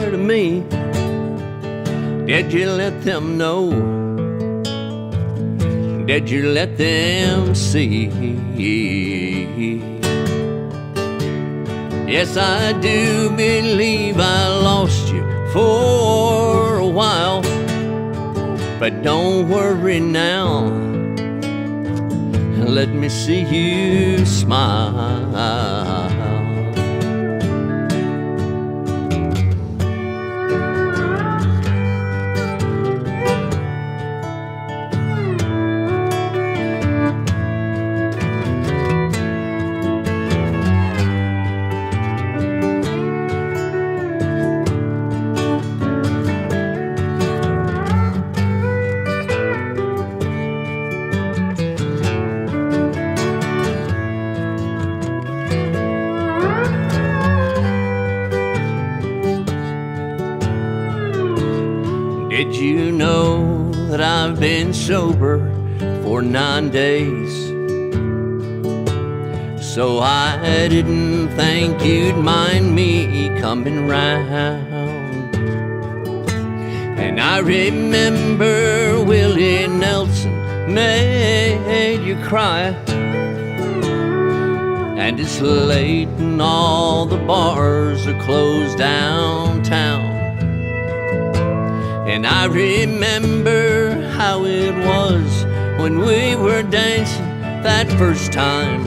to me? Did you let them know? Did you let them see? Yes, I do believe I lost you for a while, but don't worry now. Let me see you smile. Did you know that I've been sober for 9 days? So I didn't think you'd mind me coming round. And I remember Willie Nelson made you cry, and it's late and all the bars are closed downtown. And I remember how it was when we were dancing that first time.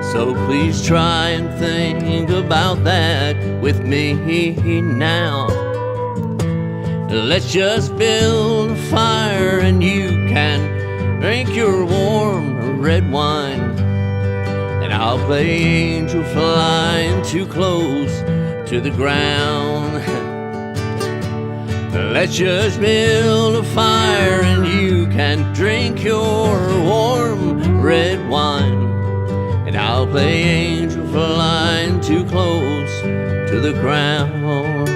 So please try and think about that with me now. Let's just build a fire and you can drink your warm red wine, and I'll play Angel Flying Too Close to the Ground. Let's just build a fire and you can drink your warm red wine, and I'll play Angel Flying Too Close to the Ground.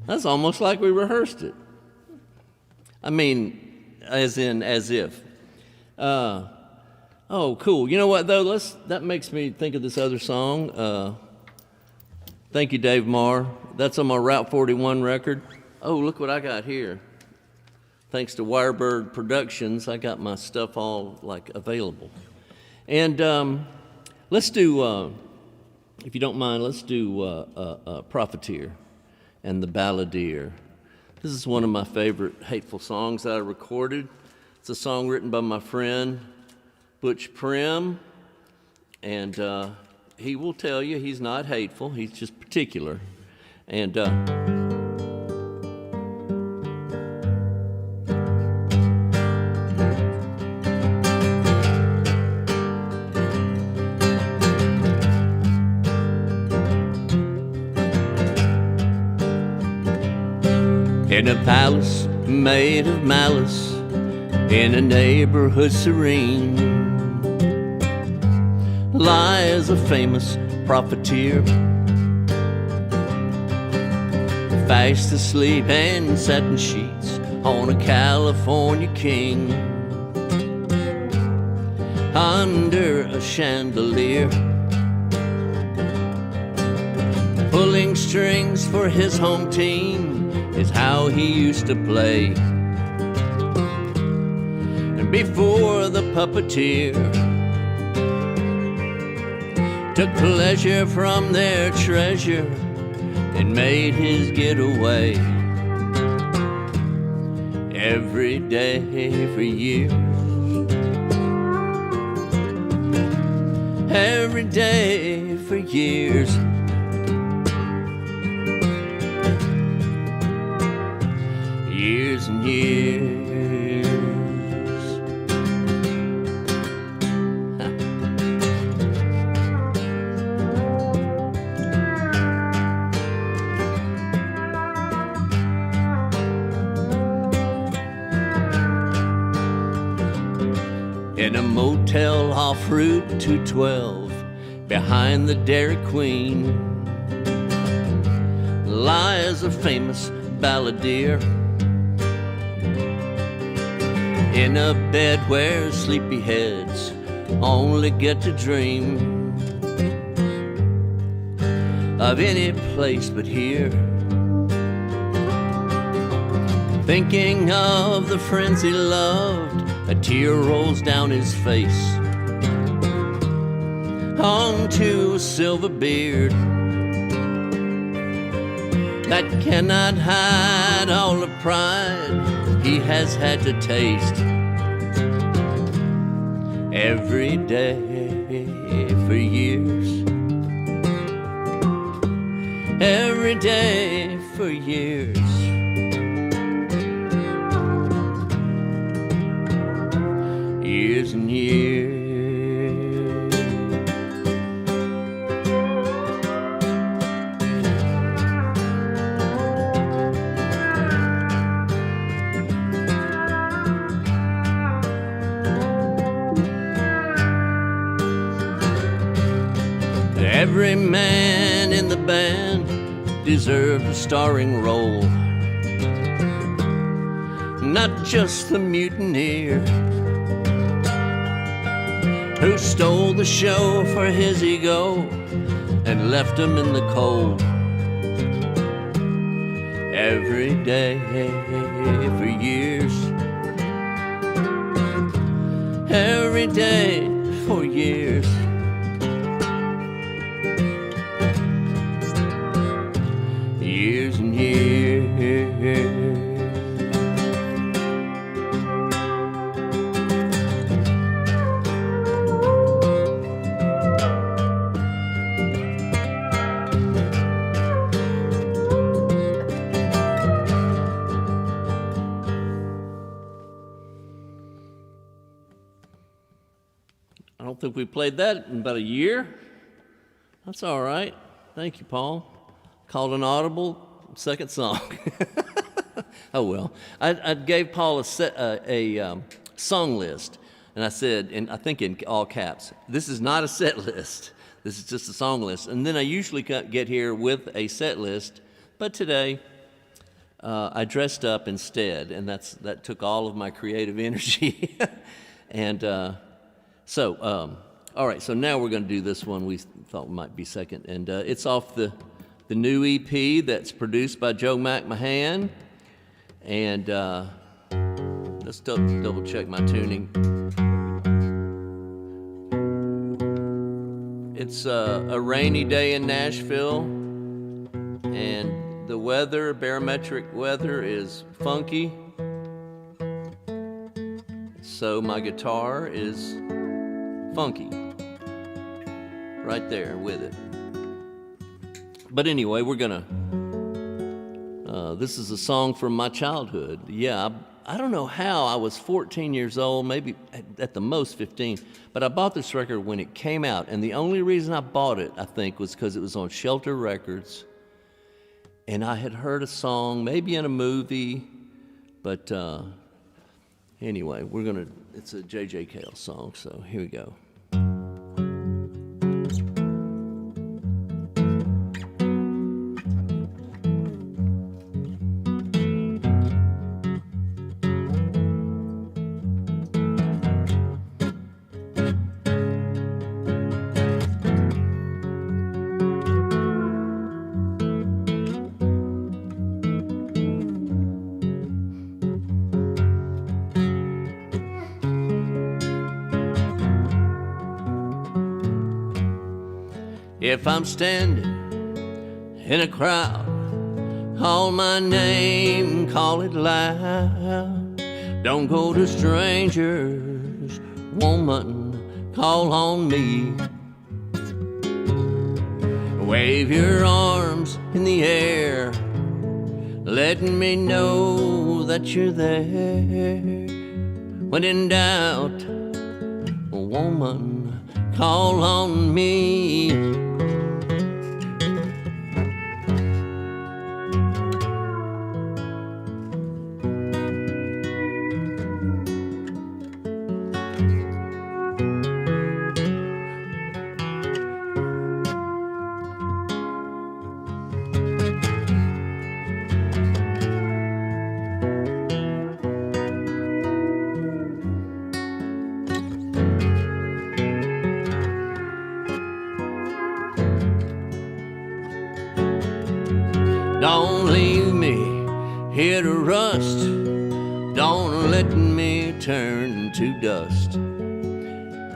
That's almost like we rehearsed it. I mean, as if. Oh, cool. You know what, though? That makes me think of this other song. Thank you, Dave Marr. That's on my Route 41 record. Oh, look what I got here. Thanks to WireBird Productions, I got my stuff all, available. And let's do, if you don't mind, let's do Profiteer and the Balladeer. This is one of my favorite hateful songs that I recorded. It's a song written by my friend Butch Prim, and he will tell you he's not hateful, he's just particular. And in a palace made of malice, in a neighborhood serene, lies a famous profiteer, fast asleep in satin sheets on a California king, under a chandelier, pulling strings for his home team is how he used to play. And before the puppeteer took pleasure from their treasure and made his getaway, every day for years, every day for years. Years and years. In a motel off Route 212 behind the Dairy Queen lies a famous balladeer in a bed where sleepyheads only get to dream of any place but here. Thinking of the friends he loved, a tear rolls down his face. Hung to a silver beard that cannot hide all the pride he has had to taste every day for years. Every day for years. Years and years. Every man in the band deserved a starring role, not just the mutineer who stole the show for his ego and left him in the cold. Every day for years. Every day for years. Years and years. I don't think we played that in about a year. That's all right. Thank you, Paul. Called an audible, second song. Oh well. I gave Paul a song list, and I said, and I think in all caps, this is not a set list. This is just a song list. And then I usually get here with a set list, but today I dressed up instead, and that took all of my creative energy. And all right, so now we're going to do this one we thought might be second, and it's off the new EP that's produced by Joe McMahon, and let's double check my tuning. It's a rainy day in Nashville, and the weather, barometric weather, is funky, so my guitar is funky right there with it. But anyway, we're gonna this is a song from my childhood. Yeah, I don't know how. I was 14 years old, maybe at the most 15, but I bought this record when it came out, and the only reason I bought it, I think, was because it was on Shelter Records, and I had heard a song maybe in a movie, but anyway, it's a J.J. Cale song, so here we go. If I'm standing in a crowd, call my name, call it loud. Don't go to strangers, woman, call on me. Wave your arms in the air, letting me know that you're there. When in doubt, woman, call on me. Don't leave me here to rust. Don't let me turn to dust.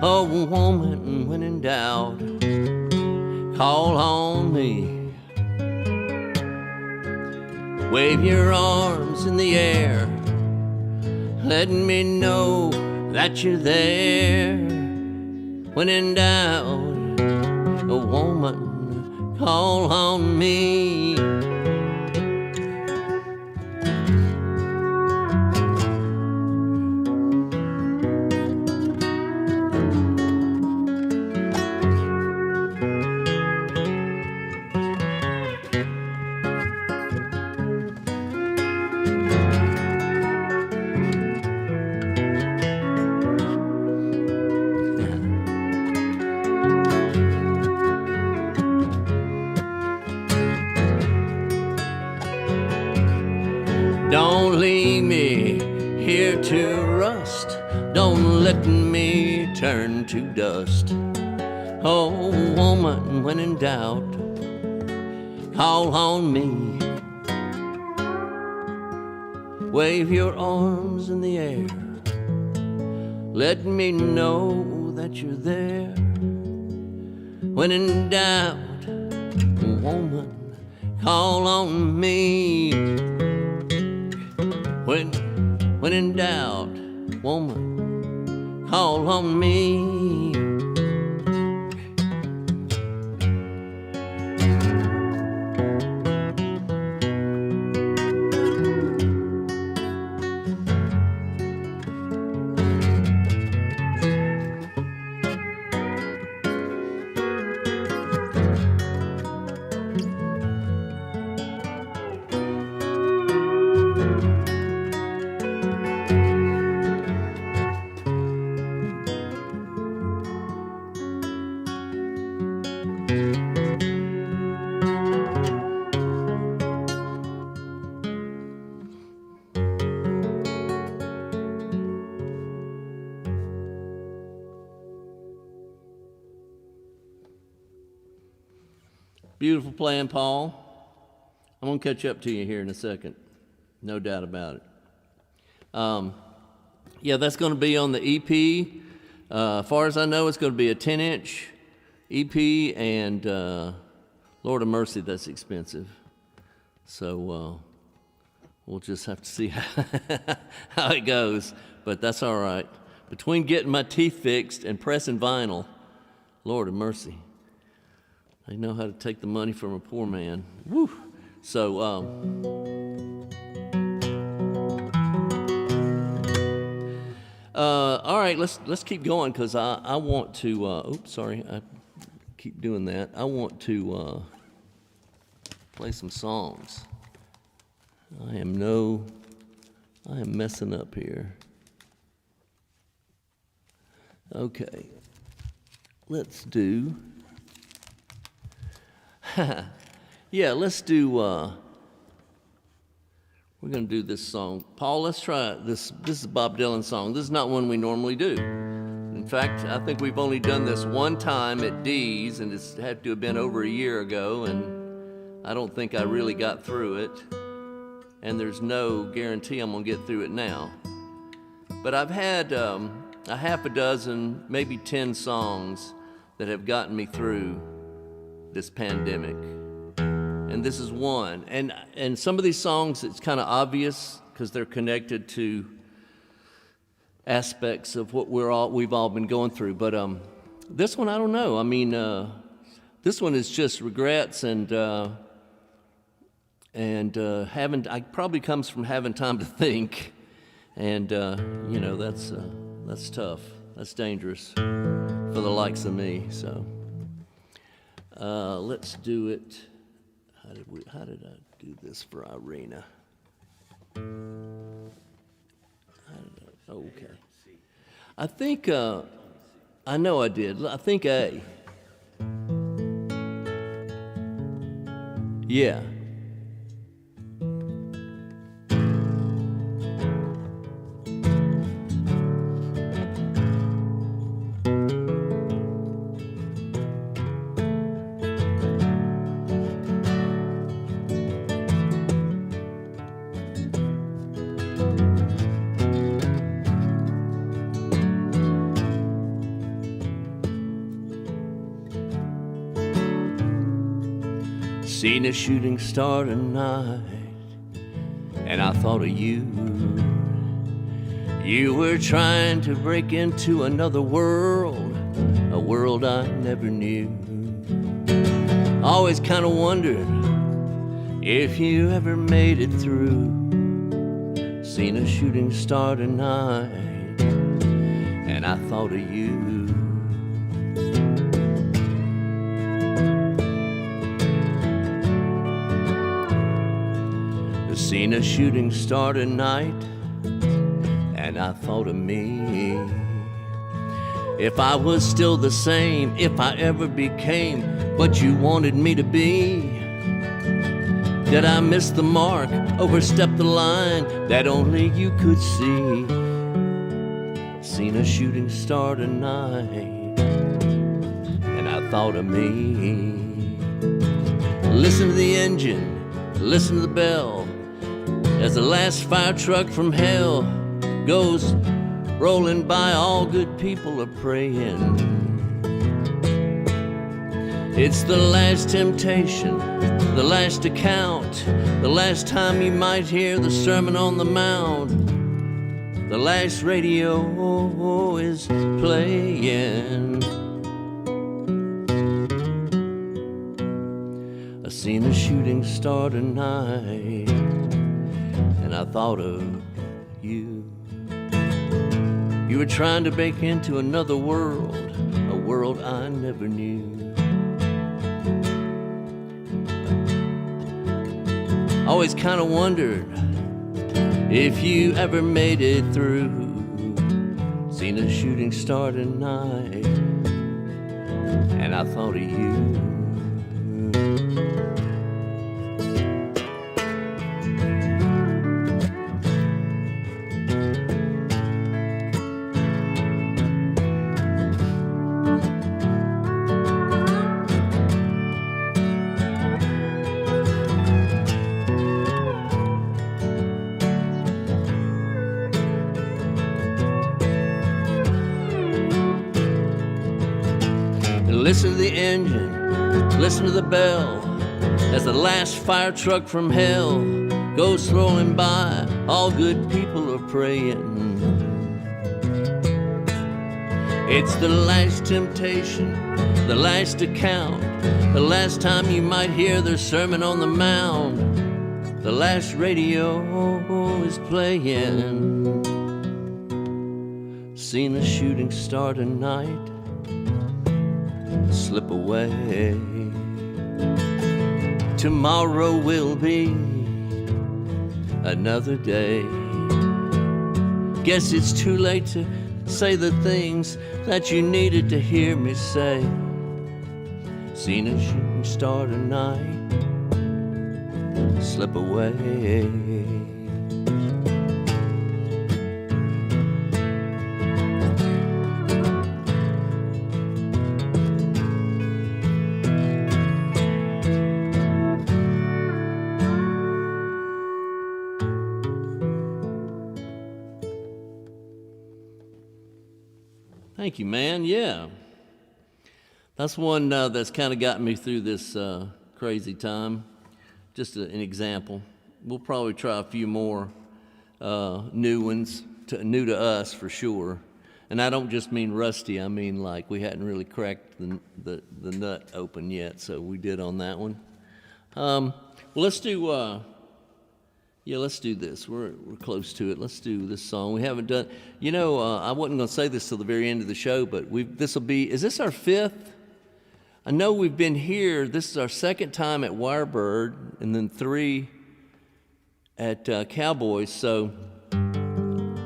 Oh, woman, when in doubt, call on me. Wave your arms in the air, let me know that you're there. When in doubt, a woman, call on me. Don't leave me here to rust. Don't let me turn to dust. Oh, woman, when in doubt, call on me. Wave your arms in the air, let me know that you're there. When in doubt, woman, call on me. When in doubt, woman, call on me. Beautiful playing, Paul. I'm going to catch up to you here in a second. No doubt about it. Yeah, that's going to be on the EP. As far as I know, it's going to be a 10-inch EP, and Lord of mercy, that's expensive. So we'll just have to see how it goes, but that's all right. Between getting my teeth fixed and pressing vinyl, Lord of mercy. They know how to take the money from a poor man. Woo. So, all right, let's keep going, because I want to. Oops, sorry, I keep doing that. I want to play some songs. I am messing up here. Okay, let's do. Yeah, let's do, we're going to do this song. Paul, let's try this. This is a Bob Dylan song. This is not one we normally do. In fact, I think we've only done this one time at Dee's, and it's had to have been over a year ago, and I don't think I really got through it, and there's no guarantee I'm going to get through it now. But I've had a half a dozen, maybe 10 songs that have gotten me through this pandemic, and this is one. And some of these songs, it's kind of obvious because they're connected to aspects of what we've all been going through. But this one, I don't know. I mean, this one is just regrets and having. I probably comes from having time to think, and you know, that's tough. That's dangerous for the likes of me. So. Let's do it. How did I do this for Irina? Okay. I think, I know I did. I think A. Yeah. Seen a shooting star tonight, and I thought of you. You were trying to break into another world, a world I never knew. Always kind of wondered if you ever made it through. Seen a shooting star tonight, and I thought of you. Seen a shooting star tonight, and I thought of me. If I was still the same, if I ever became what you wanted me to be. Did I miss the mark, overstep the line that only you could see? Seen a shooting star tonight, and I thought of me. Listen to the engine, listen to the bell, as the last fire truck from hell goes rolling by. All good people are praying. It's the last temptation, the last account, the last time you might hear the Sermon on the Mount. The last radio is playing. I seen a shooting star tonight, and I thought of you. You were trying to break into another world, a world I never knew. Always kind of wondered if you ever made it through. Seen a shooting star tonight, and I thought of you. Listen to the engine, listen to the bell, as the last fire truck from hell goes rolling by. All good people are praying. It's the last temptation, the last account, the last time you might hear their Sermon on the Mount. The last radio is playing. Seen a shooting star tonight slip away. Tomorrow will be another day. Guess it's too late to say the things that you needed to hear me say. Seen a shooting star tonight slip away. Thank you, man. Yeah. That's one that's kind of gotten me through this crazy time. Just an example. We'll probably try a few more new ones, new to us for sure. And I don't just mean rusty. I mean like we hadn't really cracked the nut open yet, so we did on that one. Well, let's do... let's do this. We're close to it. Let's do this song. We haven't done... I wasn't going to say this till the very end of the show, but this will be... Is this our fifth? I know we've been here. This is our second time at WireBird, and then 3 at Cowboys. So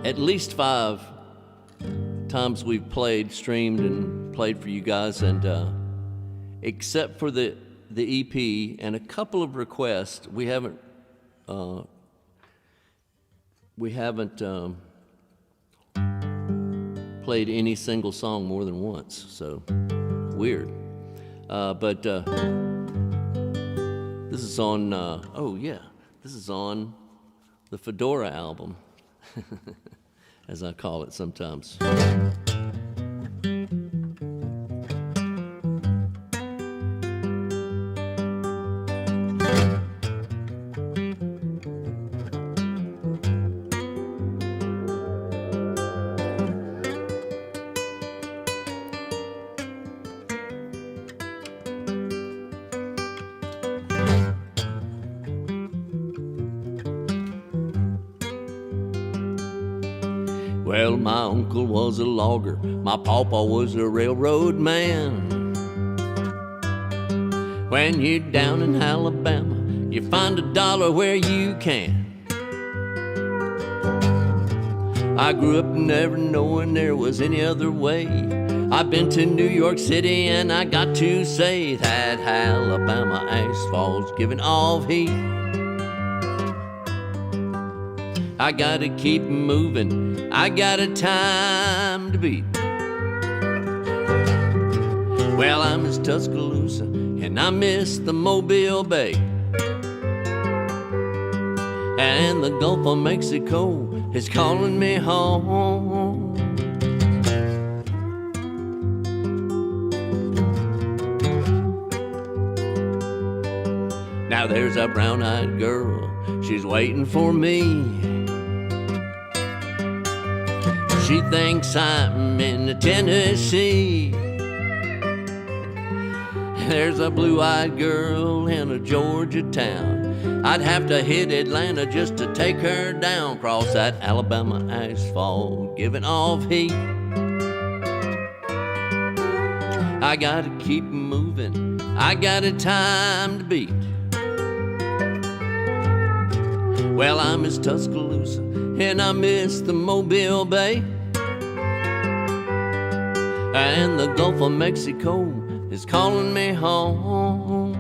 at least 5 times we've played, streamed, and played for you guys. And except for the EP and a couple of requests, we haven't played any single song more than once, so weird. But this is on, this is on the Fedora album, as I call it sometimes. Well, my uncle was a logger, my papa was a railroad man. When you're down in Alabama, you find $1 where you can. I grew up never knowing there was any other way. I've been to New York City and I got to say that Alabama asphalt's giving off heat. I gotta keep moving, I got a time to beat. Well, I miss Tuscaloosa and I miss the Mobile Bay, and the Gulf of Mexico is calling me home. Now there's a brown-eyed girl, she's waiting for me. She thinks I'm in Tennessee. There's a blue-eyed girl in a Georgia town. I'd have to hit Atlanta just to take her down. Cross that Alabama asphalt, giving off heat. I gotta keep moving, I got a time to beat. Well, I miss Tuscaloosa and I miss the Mobile Bay, and the Gulf of Mexico is calling me home.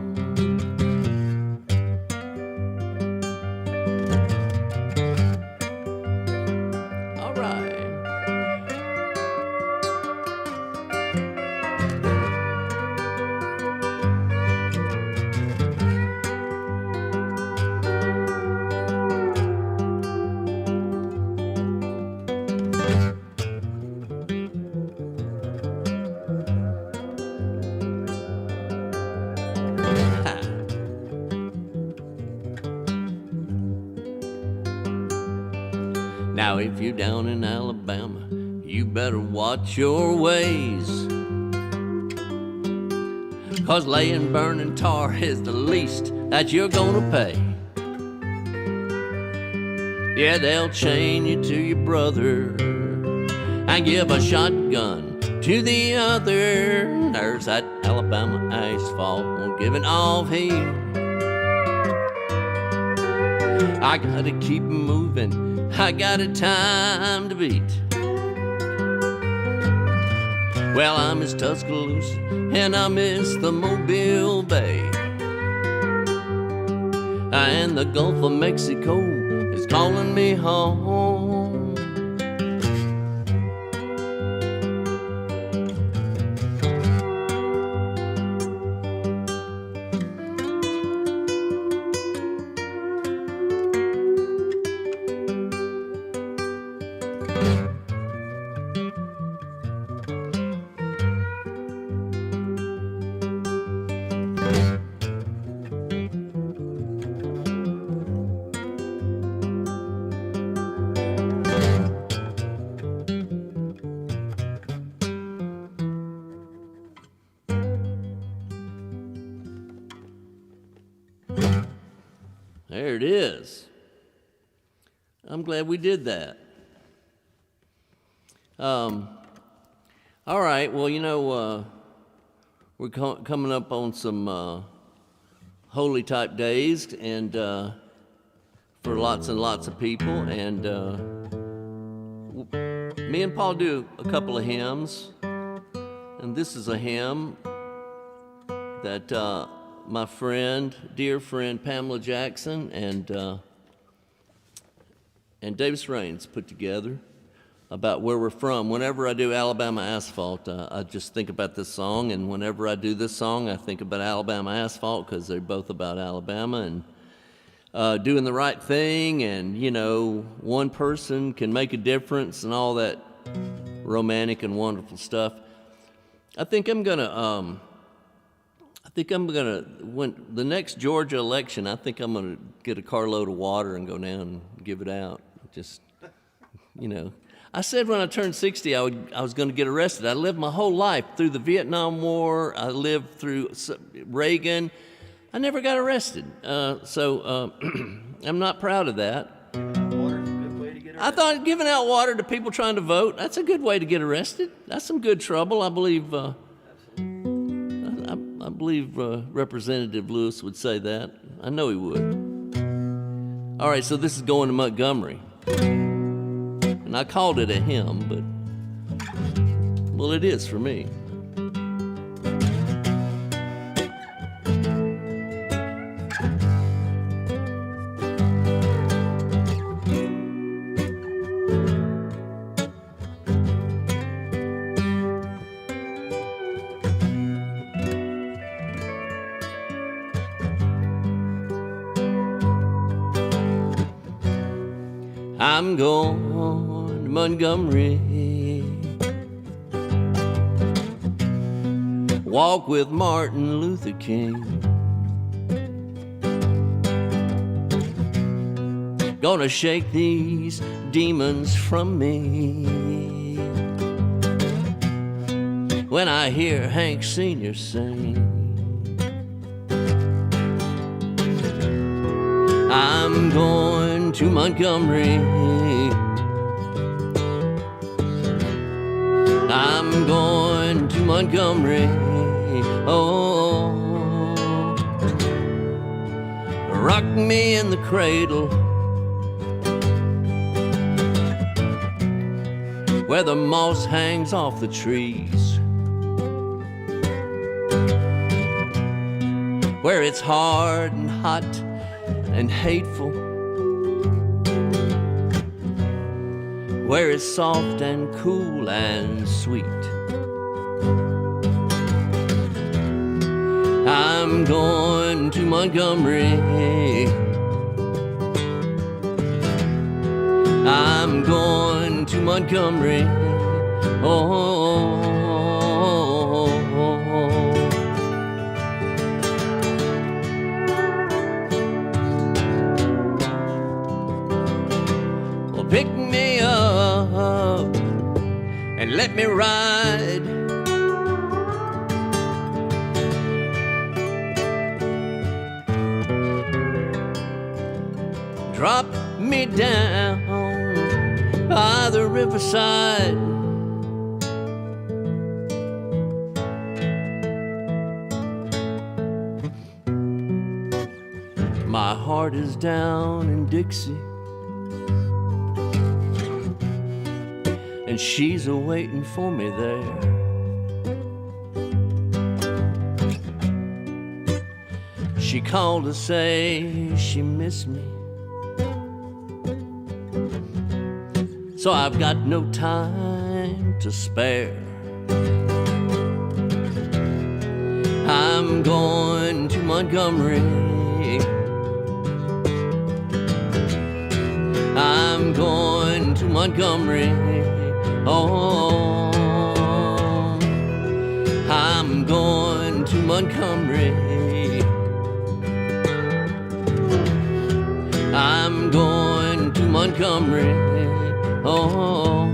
All right. Now if you're down in Alabama, you better watch your ways, 'cause laying burning tar is the least that you're gonna pay. Yeah, they'll chain you to your brother and give a shotgun to the other. There's that Alabama asphalt giving off heat. I gotta keep moving, I got a time to beat. Well, I miss Tuscaloosa and I miss the Mobile Bay, and the Gulf of Mexico is calling me home. There it is. I'm glad we did that. All right, well, you know, we're coming up on some holy type days, and for lots and lots of people, and me and Paul do a couple of hymns, and this is a hymn that my dear friend Pamela Jackson and Davis Raines put together about where we're from. Whenever I do Alabama Asphalt, I just think about this song, and whenever I do this song, I think about Alabama Asphalt, because they're both about Alabama and doing the right thing, and, you know, one person can make a difference and all that romantic and wonderful stuff. I think I'm gonna, when the next Georgia election, I think I'm gonna get a carload of water and go down and give it out. Just, you know. I said when I turned 60, I was going to get arrested. I lived my whole life through the Vietnam War. I lived through Reagan. I never got arrested. So I'm not proud of that. Water's a good way to get I thought giving out water to people trying to vote, that's a good way to get arrested. That's some good trouble. I believe I believe Representative Lewis would say that. I know he would. All right, so this is going to Montgomery. And I called it a hymn, but, well, it is for me. I'm going to Montgomery, walk with Martin Luther King, gonna shake these demons from me. When I hear Hank Sr. sing, I'm going to Montgomery. I'm going to Montgomery. Oh, rock me in the cradle where the moss hangs off the trees, where it's hard and hot and hateful, where it's soft and cool and sweet. I'm going to Montgomery. I'm going to Montgomery. Oh, well, pick me up and let me ride. Drop me down by the riverside. My heart is down in Dixie, and she's a-waiting for me there. She called to say she missed me, so I've got no time to spare. I'm going to Montgomery. I'm going to Montgomery. Oh, I'm going to Montgomery. I'm going to Montgomery. Oh,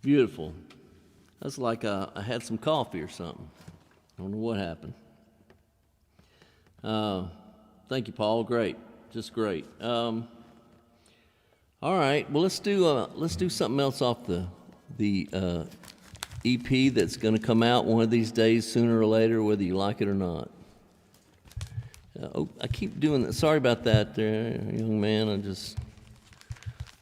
Beautiful. That's like I had some coffee or something. I don't know what happened. Thank you, Paul. Great, just great. All right. Well, let's do something else off the EP that's going to come out one of these days, sooner or later, whether you like it or not. I keep doing that. Sorry about that, there, young man.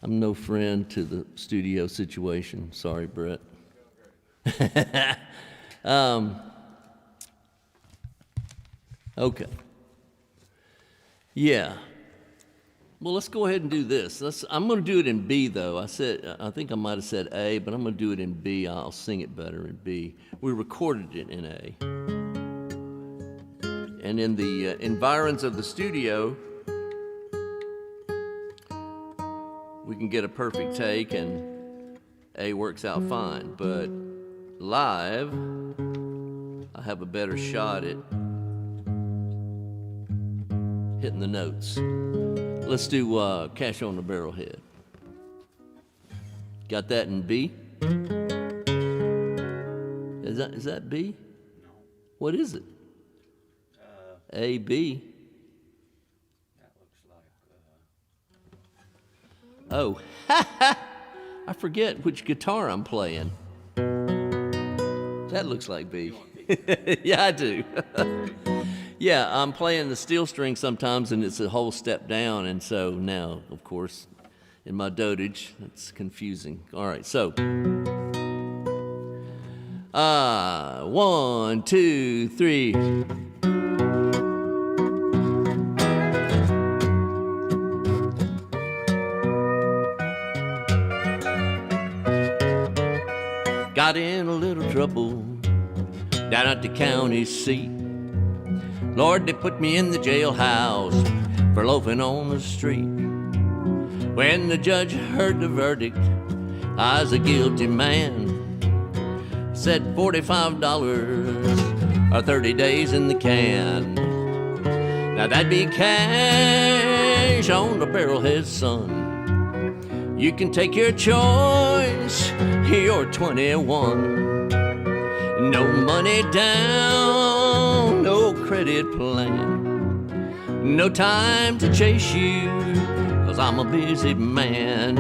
I'm no friend to the studio situation. Sorry, Brett. Okay. Yeah. Well, let's go ahead and do this. I'm going to do it in B, though. I think I might have said A, but I'm going to do it in B. I'll sing it better in B. We recorded it in A. And in the environs of the studio, we can get a perfect take, and A works out fine. But live, I have a better shot at hitting the notes. Let's do Cash on the Barrelhead. Got that in B? Is that B? No. What is it? A, B. That looks like... Oh, I forget which guitar I'm playing. That looks like B. Yeah, I do. Yeah, I'm playing the steel string sometimes, and it's a whole step down, and so now, of course, in my dotage, it's confusing. All right, so 1, 2, 3. Got in a little trouble down at the county seat. Lord, they put me in the jailhouse for loafing on the street. When the judge heard the verdict, I was a guilty man. Said $45 or 30 days in the can. Now that'd be cash on the barrelhead, son. You can take your choice, you're 21. No money down, no credit plan. No time to chase you, 'cause I'm a busy man.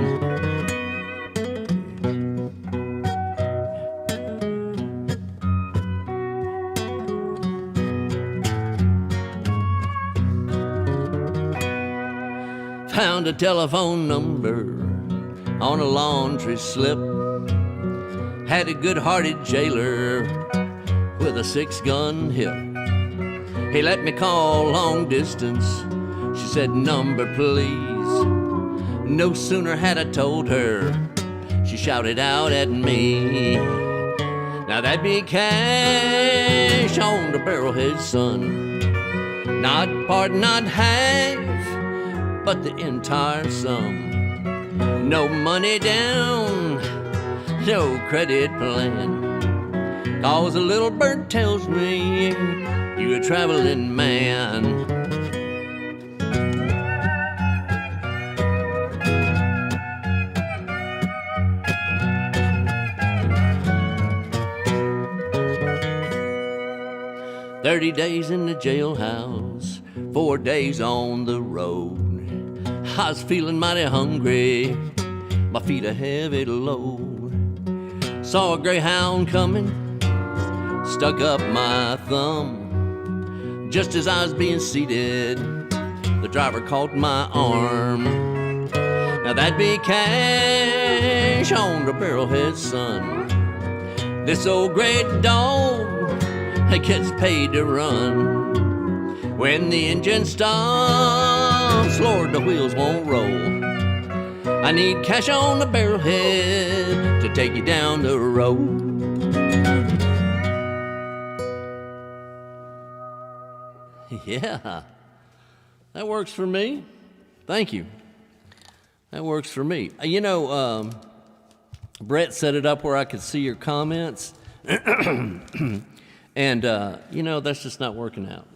Found a telephone number on a laundry slip. Had a good-hearted jailer with a 6-gun hip. He let me call long distance. She said, number please. No sooner had I told her, she shouted out at me. Now that'd be cash on the barrelhead, son. Not part, not half, but the entire sum. No money down, no credit plan. 'Cause a little bird tells me you're a traveling man. "30 days in the jailhouse, 4 days on the road. I was feeling mighty hungry, my feet a heavy load. Saw a greyhound coming, stuck up my thumb. Just as I was being seated, the driver caught my arm. Now that'd be cash on the barrelhead, son. This old great dog, he gets paid to run. When the engine stops, Lord, the wheels won't roll. I need cash on the barrelhead to take you down the road." Yeah, that works for me. Thank you. That works for me. You know, Brett set it up where I could see your comments. And, you know, that's just not working out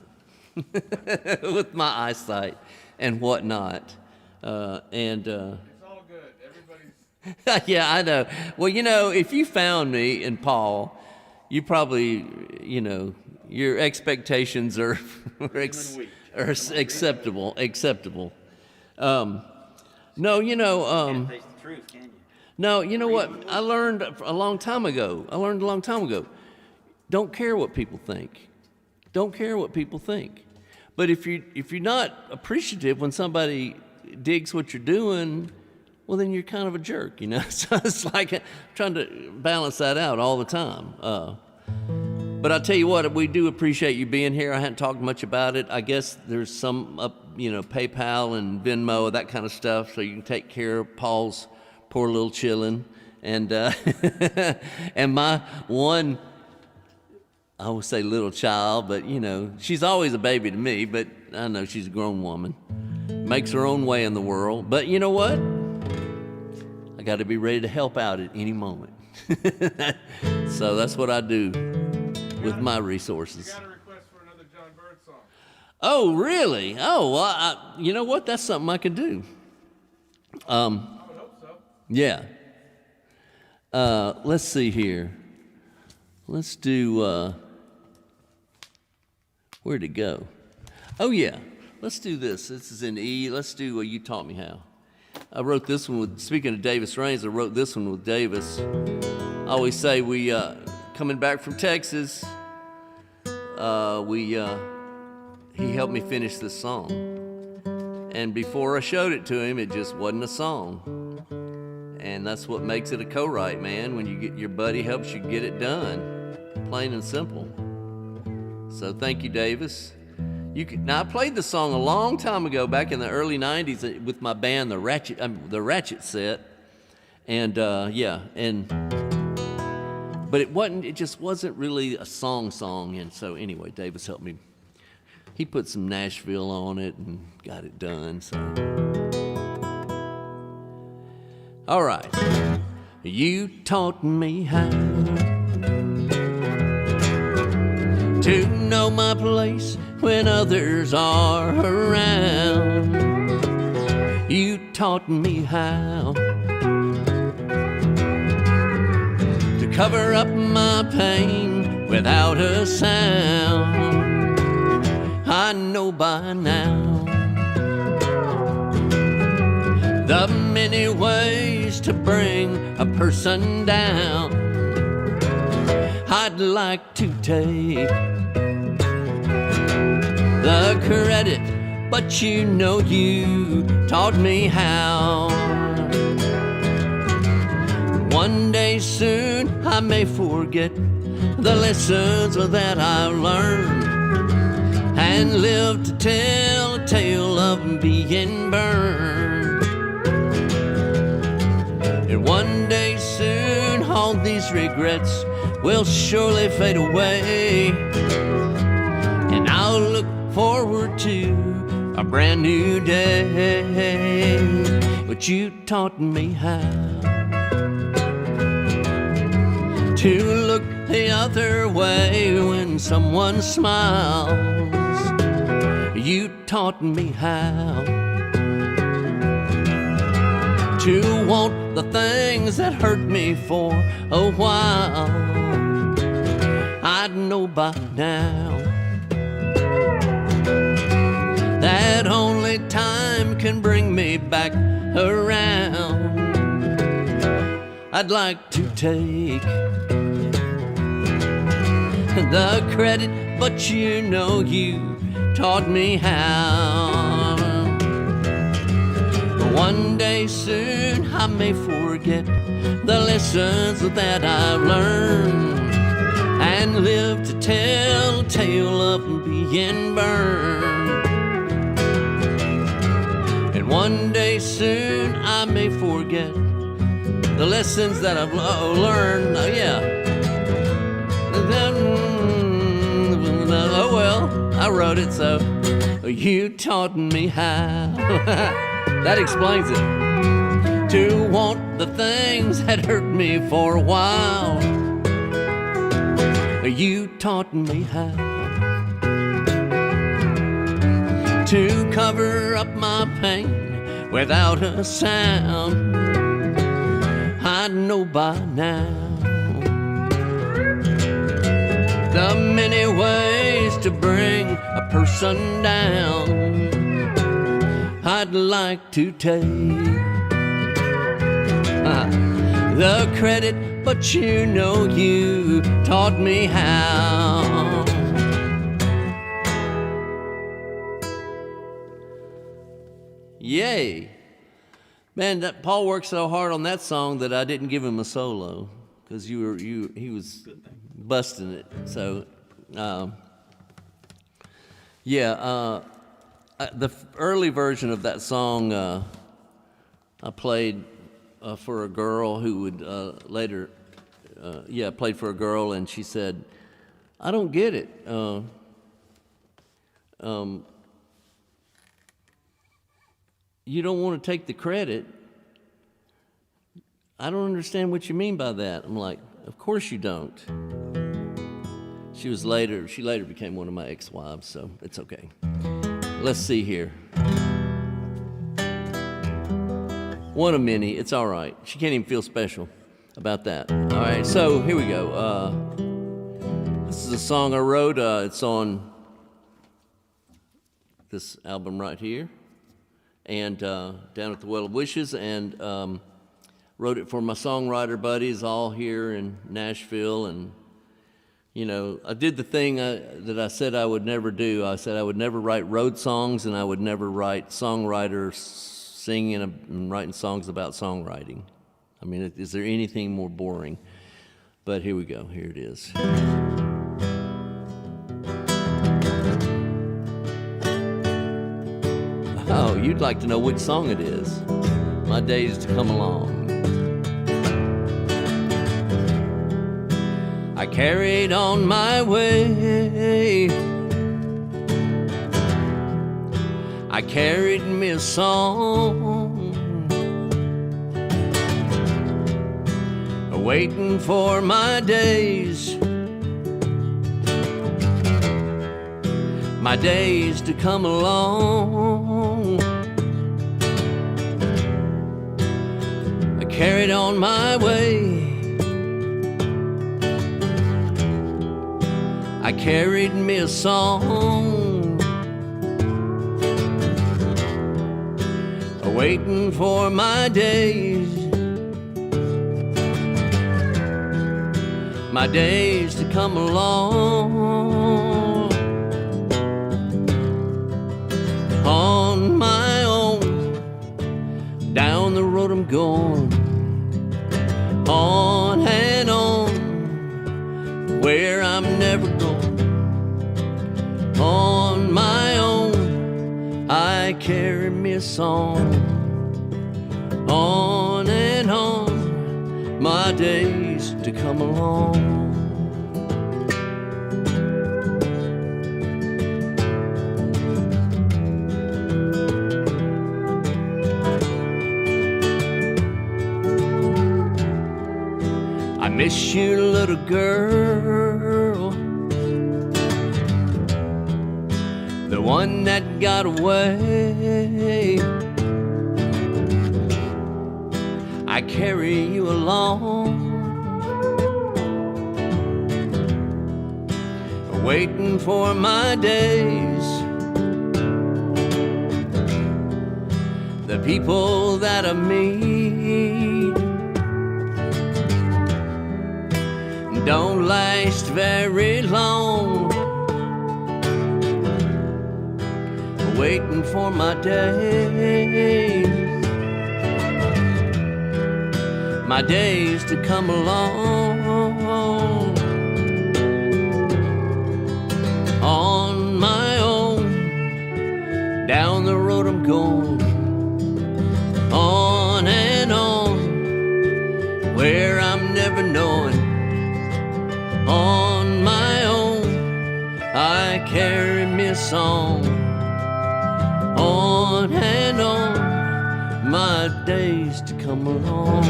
with my eyesight and whatnot. It's all good. Yeah, I know. Well, if you found me and Paul, you probably, your expectations are are acceptable. Acceptable. No, Can't face the truth, can you? no, you know what? I learned a long time ago. Don't care what people think. Don't care what people think. But if you're not appreciative when somebody digs what you're doing, well, then you're kind of a jerk, So it's like trying to balance that out all the time. But I'll tell you what, we do appreciate you being here. I hadn't talked much about it. I guess there's some PayPal and Venmo, that kind of stuff, so you can take care of Paul's poor little chillin'. And and my one, I would say little child, but she's always a baby to me, but I know she's a grown woman. Makes her own way in the world. But you know what? I got to be ready to help out at any moment. So that's what I do with my resources. You got a request for another Jon Byrd song. Oh, really? Oh, well, you know what? That's something I could do. I would hope so. Yeah. Let's see here. Let's do, where'd it go? Oh, yeah. Let's do this. This is in E. Let's do You Taught Me How. I wrote this one with, speaking of Davis Rains, I wrote this one with Davis. I always say we, coming back from Texas, he helped me finish this song. And before I showed it to him, it just wasn't a song. And that's what makes it a co-write, man, when you get your buddy helps you get it done. Plain and simple. So thank you, Davis. Now I played the song a long time ago, back in the early '90s, with my band, the Ratchet Set, and but it just wasn't really a song. And so anyway, Davis helped me. He put some Nashville on it and got it done. So, all right, you taught me how to know my place when others are around. You taught me how to cover up my pain without a sound. I know by now the many ways to bring a person down. I'd like to take the credit, but you taught me how. One day soon I may forget the lessons that I've learned and live to tell a tale of being burned. And one day soon all these regrets will surely fade away, and I'll look forward to a brand new day. But you taught me how to look the other way when someone smiles. You taught me how to want the things that hurt me for a while. I'd know by now that only time can bring me back around. I'd like to take the credit, but you taught me how. One day soon I may forget the lessons that I've learned and live to tell a tale of being burned. And one day soon I may forget the lessons that I've learned. Oh well, I wrote it, so you taught me how. That explains it. To want the things that hurt me for a while. You taught me how to cover up my pain without a sound. I know by now the many ways to bring a person down. I'd like to take the credit, but you know you taught me how. Yay. Man, that Paul worked so hard on that song that I didn't give him a solo because he was busting it. So, the early version of that song I played for a girl who would later, played for a girl, and she said, "I don't get it. You don't want to take the credit. I don't understand what you mean by that." I'm like, "Of course you don't." She later became one of my ex-wives, so it's okay. Let's see here. One of many, it's all right. She can't even feel special about that. All right, so here we go. This is a song I wrote. It's on this album right here. And Down at the Well of Wishes, and wrote it for my songwriter buddies all here in Nashville. And, you know, I did the thing that I said I would never do. I said I would never write road songs, and I would never write songwriters singing and writing songs about songwriting. I mean, is there anything more boring? But here we go. Here it is. Oh, you'd like to know which song it is. My Days to Come Along. I carried on my way. I carried me a song, waiting for my days to come along. I carried on my way. I carried me a song, waiting for my days to come along. On my own, down the road I'm going, on and on, where I'm never going. On my own, I carry me a song, on and on, my days to come along. I miss you, little girl, the one that got away. I carry you along, waiting for my days. The people that I meet don't last very long, waiting for my days to come along. On my own, down the road I'm going, on and on, where I'm never knowing. On my own, I carry me a song, on and on, my days to come along.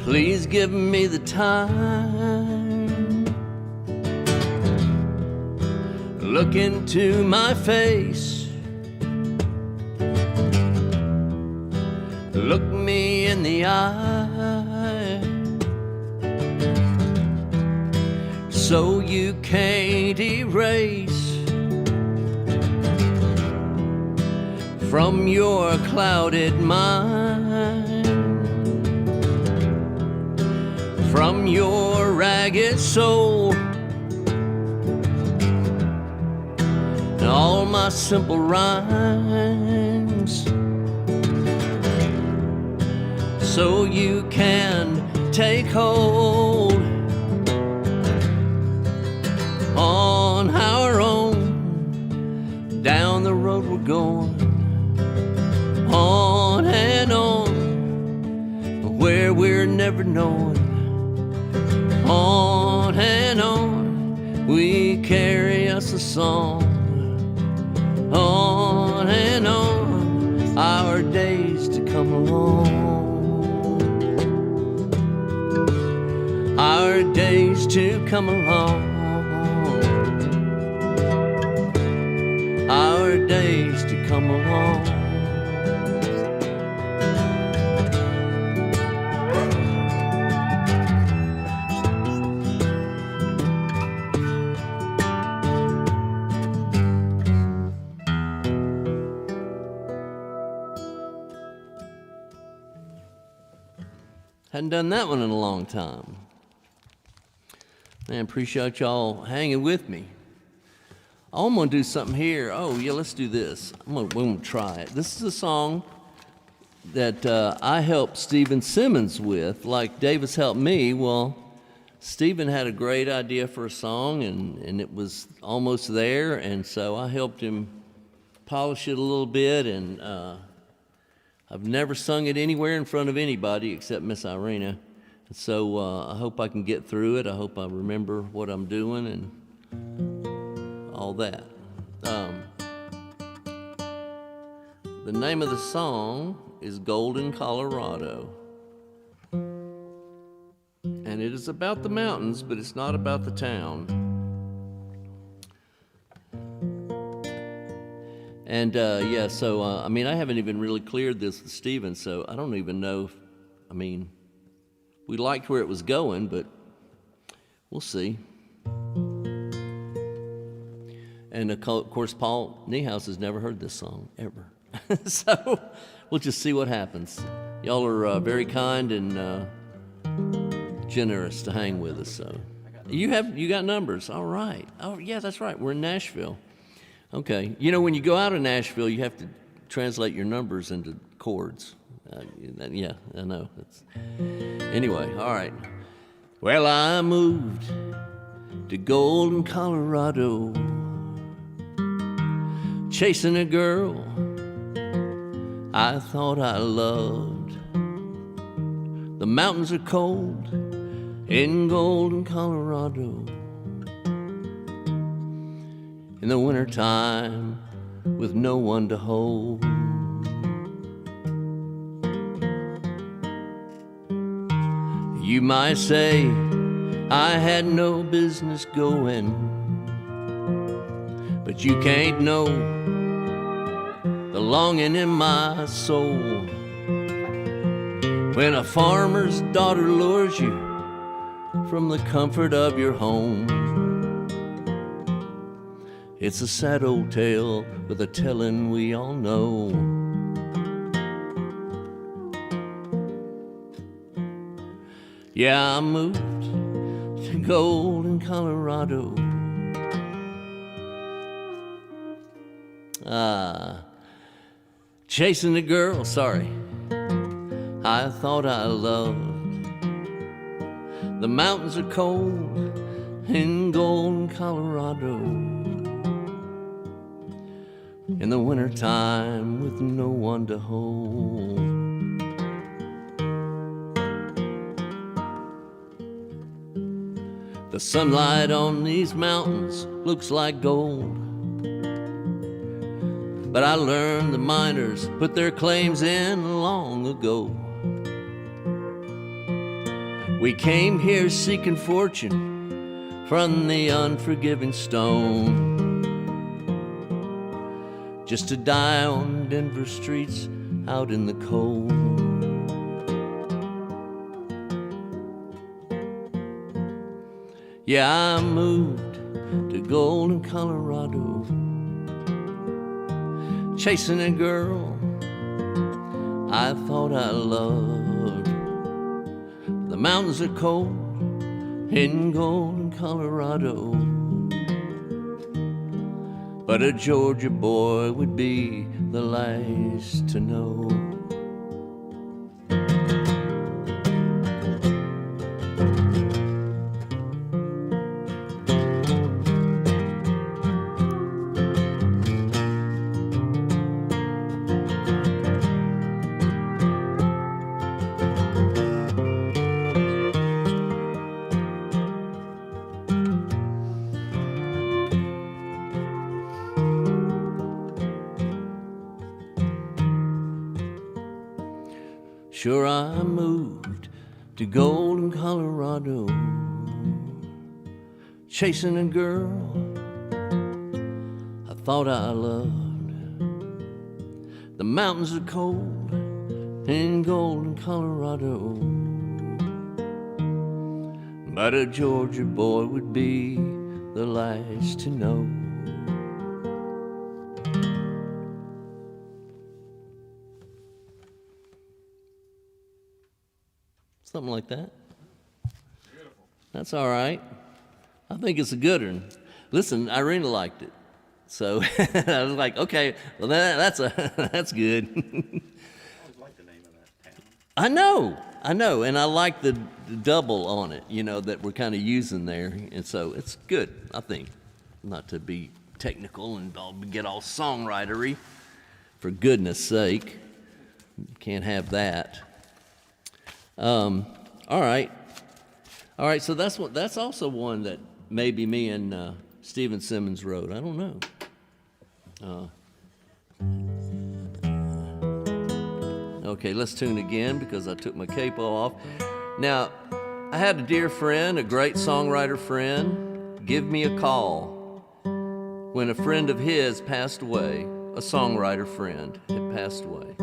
Please give me the time. Look into my face. Look me in the eye. So you can't erase from your clouded mind, from your ragged soul, all my simple rhymes, so you can take hold on our own. Down the road we're going, on and on, where we're never knowing. On and on, we carry us a song. On and on, our days to come along. Our days to come along. Our days to come along. Hadn't done that one in a long time. Man, appreciate y'all hanging with me. I'm gonna do something here. Oh yeah, let's do this. we're gonna try it. This is a song that I helped Stephen Simmons with, like Davis helped me. Well, Stephen had a great idea for a song, and it was almost there, and so I helped him polish it a little bit, and I've never sung it anywhere in front of anybody except Miss Irena. So I hope I can get through it. I hope I remember what I'm doing and all that. The name of the song is Golden, Colorado. And it is about the mountains, but it's not about the town. And yeah, so I mean, I haven't even really cleared this with Stephen, so I don't even know if, I mean, we liked where it was going, but we'll see. And of course, Paul Niehaus has never heard this song, ever. So we'll just see what happens. Y'all are very kind and generous to hang with us. So you got numbers. All right. Oh, yeah, that's right. We're in Nashville. Okay. You know, when you go out of Nashville, you have to translate your numbers into chords. Yeah, I know. Anyway, all right. Well, I moved to Golden, Colorado, chasing a girl I thought I loved. The mountains are cold in Golden, Colorado. In the wintertime, with no one to hold. You might say I had no business going, but you can't know the longing in my soul when a farmer's daughter lures you from the comfort of your home. It's a sad old tale with a telling we all know. Yeah, I moved to Golden, Colorado. Chasing a girl, sorry, I thought I loved. The mountains are cold in Golden, Colorado. In the wintertime with no one to hold. The sunlight on these mountains looks like gold. But I learned the miners put their claims in long ago. We came here seeking fortune from the unforgiving stone, just to die on Denver streets out in the cold. Yeah, I moved to Golden, Colorado, chasing a girl I thought I loved. The mountains are cold in Golden, Colorado, but a Georgia boy would be the last to know. Sure, I moved to Golden, Colorado, chasing a girl I thought I loved. The mountains are cold in Golden, Colorado, but a Georgia boy would be the last to know. Something like that. Beautiful. That's all right. I think it's a good one. Listen, Irina liked it. So I was like, okay, well, that's good. I always like the name of that town. I know, and I like the double on it, you know, that we're kind of using there, and so it's good, I think. Not to be technical and get all songwritery, for goodness sake. Can't have that. All right, so that's also one that maybe me and Stephen Simmons wrote. I don't know. Okay, let's tune again because I took my capo off. Now, I had a dear friend, a great songwriter friend, give me a call when a friend of his passed away. A songwriter friend had passed away.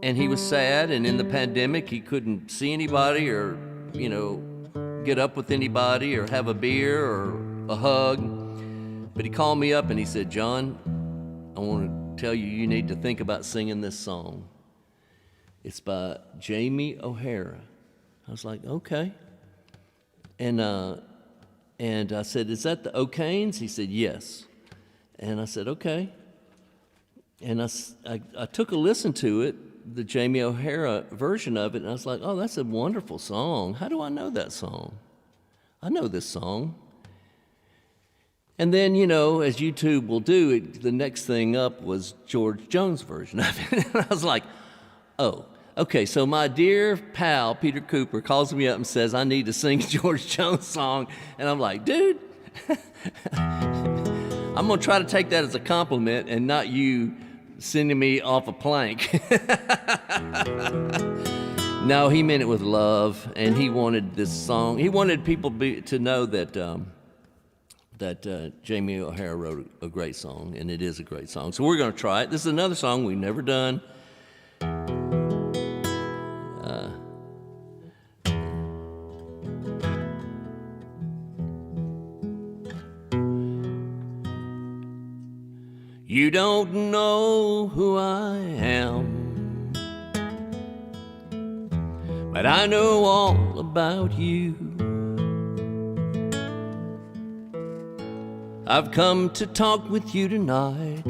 And he was sad, and in the pandemic, he couldn't see anybody or, you know, get up with anybody or have a beer or a hug. But he called me up and he said, John, I want to tell you, you need to think about singing this song. It's by Jamie O'Hara. I was like, okay. And I said, is that the O'Kanes? He said, yes. And I said, okay. And I took a listen to it, the Jamie O'Hara version of it, and I was like, oh, that's a wonderful song. How do I know that song? I know this song. And then, you know, as YouTube will do, the next thing up was George Jones' version of it. And I was like, oh, okay, so my dear pal, Peter Cooper, calls me up and says, I need to sing a George Jones song. And I'm like, dude, I'm going to try to take that as a compliment and not you sending me off a plank. No, he meant it with love, and he wanted this song. He wanted people to know that Jamie O'Hara wrote a great song, and it is a great song. So we're going to try it. This is another song we've never done. You don't know who I am, but I know all about you. I've come to talk with you tonight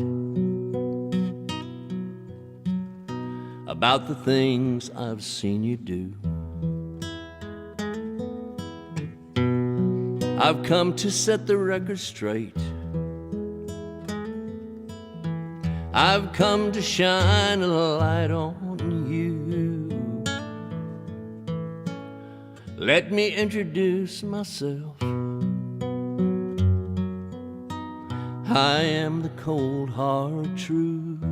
about the things I've seen you do. I've come to set the record straight. I've come to shine a light on you. Let me introduce myself. I am the cold hard truth.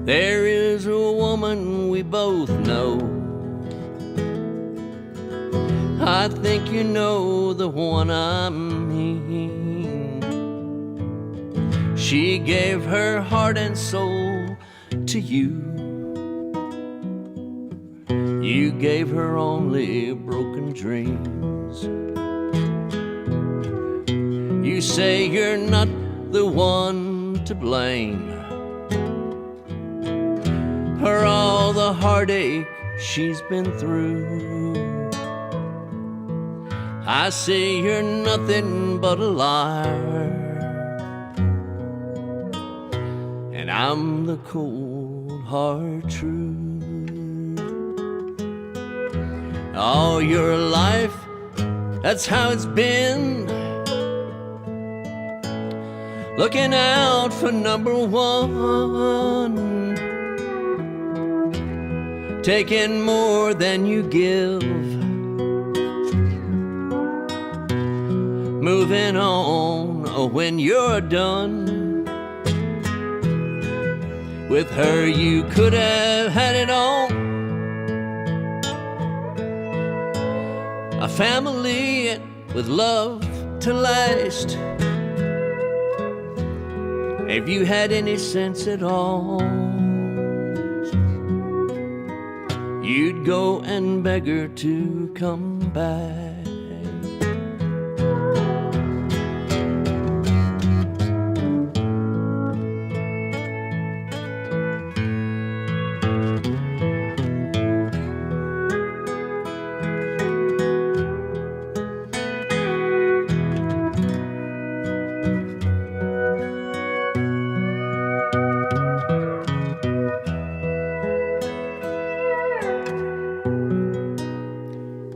There is a woman woman we both know. I think you know the one I mean. She gave her heart and soul to you. You gave her only broken dreams. You say you're not the one to blame for all the heartache she's been through. I say you're nothing but a liar, and I'm the cold hard truth. All your life, that's how it's been, looking out for number one, taking more than you give, moving on when you're done. With her you could have had it all, a family with love to last. If you had any sense at all, you'd go and beg her to come back.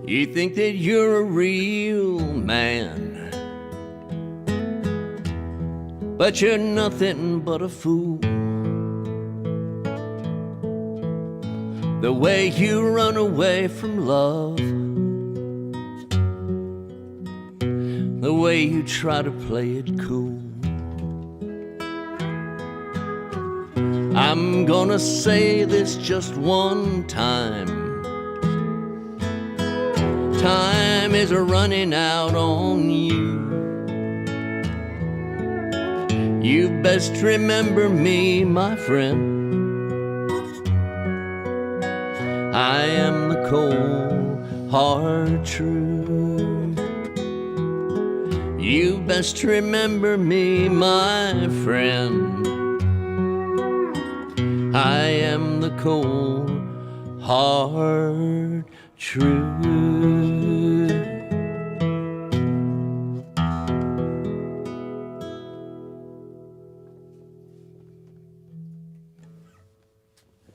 You think that you're a real man, but you're nothing but a fool. The way you run away from love, the way you try to play it cool. I'm gonna say this just one time. Time is running out on you. You best remember me, my friend. I am the cold, hard truth. You best remember me, my friend. I am the cold, hard truth.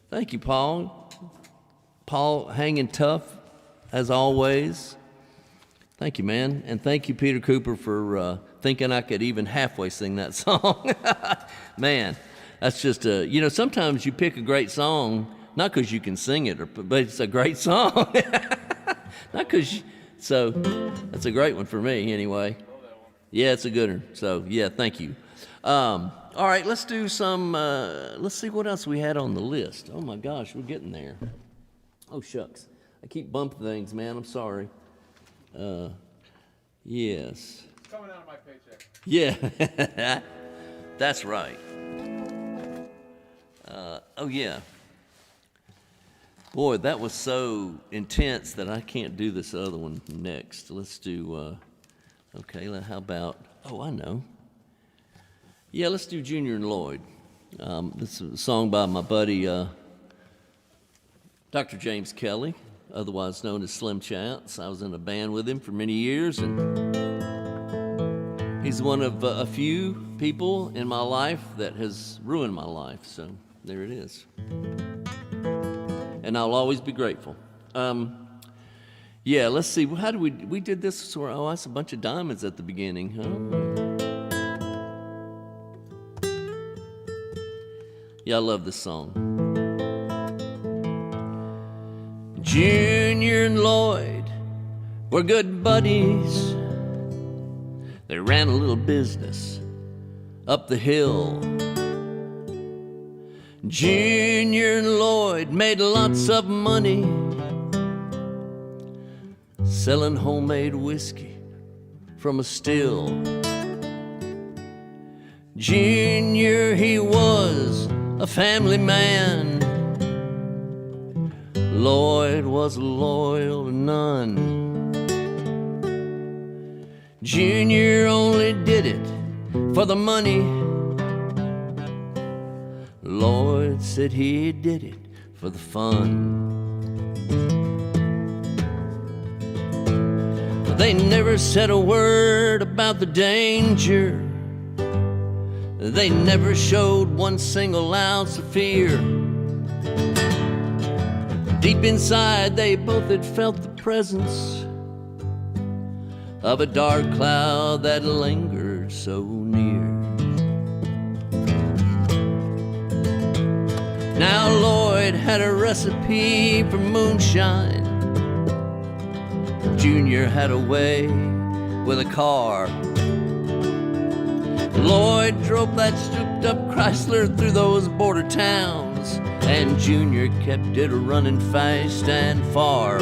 Thank you, Paul. Paul hanging tough, as always. Thank you, man. And thank you, Peter Cooper, for thinking I could even halfway sing that song. Man, that's just sometimes you pick a great song, not because you can sing it, but it's a great song. Not because, so that's a great one for me anyway. Yeah, it's a good one. So, yeah, thank you. All right, let's do some, let's see what else we had on the list. Oh, my gosh, we're getting there. Oh, shucks. I keep bumping things, man. I'm sorry. Yes. It's coming out of my paycheck. Yeah, that's right. Oh, yeah. Boy, that was so intense that I can't do this other one next. Let's do, okay, how about, oh, I know. Yeah, let's do Junior and Lloyd. This is a song by my buddy, Dr. James Kelly, otherwise known as Slim Chance. I was in a band with him for many years, and he's one of a few people in my life that has ruined my life, so there it is. And I'll always be grateful. Yeah, let's see. How do we did this? So, oh, that's a bunch of diamonds at the beginning, huh? Yeah, I love this song. Junior and Lloyd were good buddies. They ran a little business up the hill. Junior and Lloyd made lots of money selling homemade whiskey from a still. Junior, he was a family man. Lloyd was loyal to none. Junior only did it for the money. Lloyd said he did it for the fun. They never said a word about the danger. They never showed one single ounce of fear. Deep inside, they both had felt the presence of a dark cloud that lingered so near. Now Lloyd had a recipe for moonshine. Junior had a way with a car. Lloyd drove that souped-up Chrysler through those border towns, and Junior kept it running fast and far.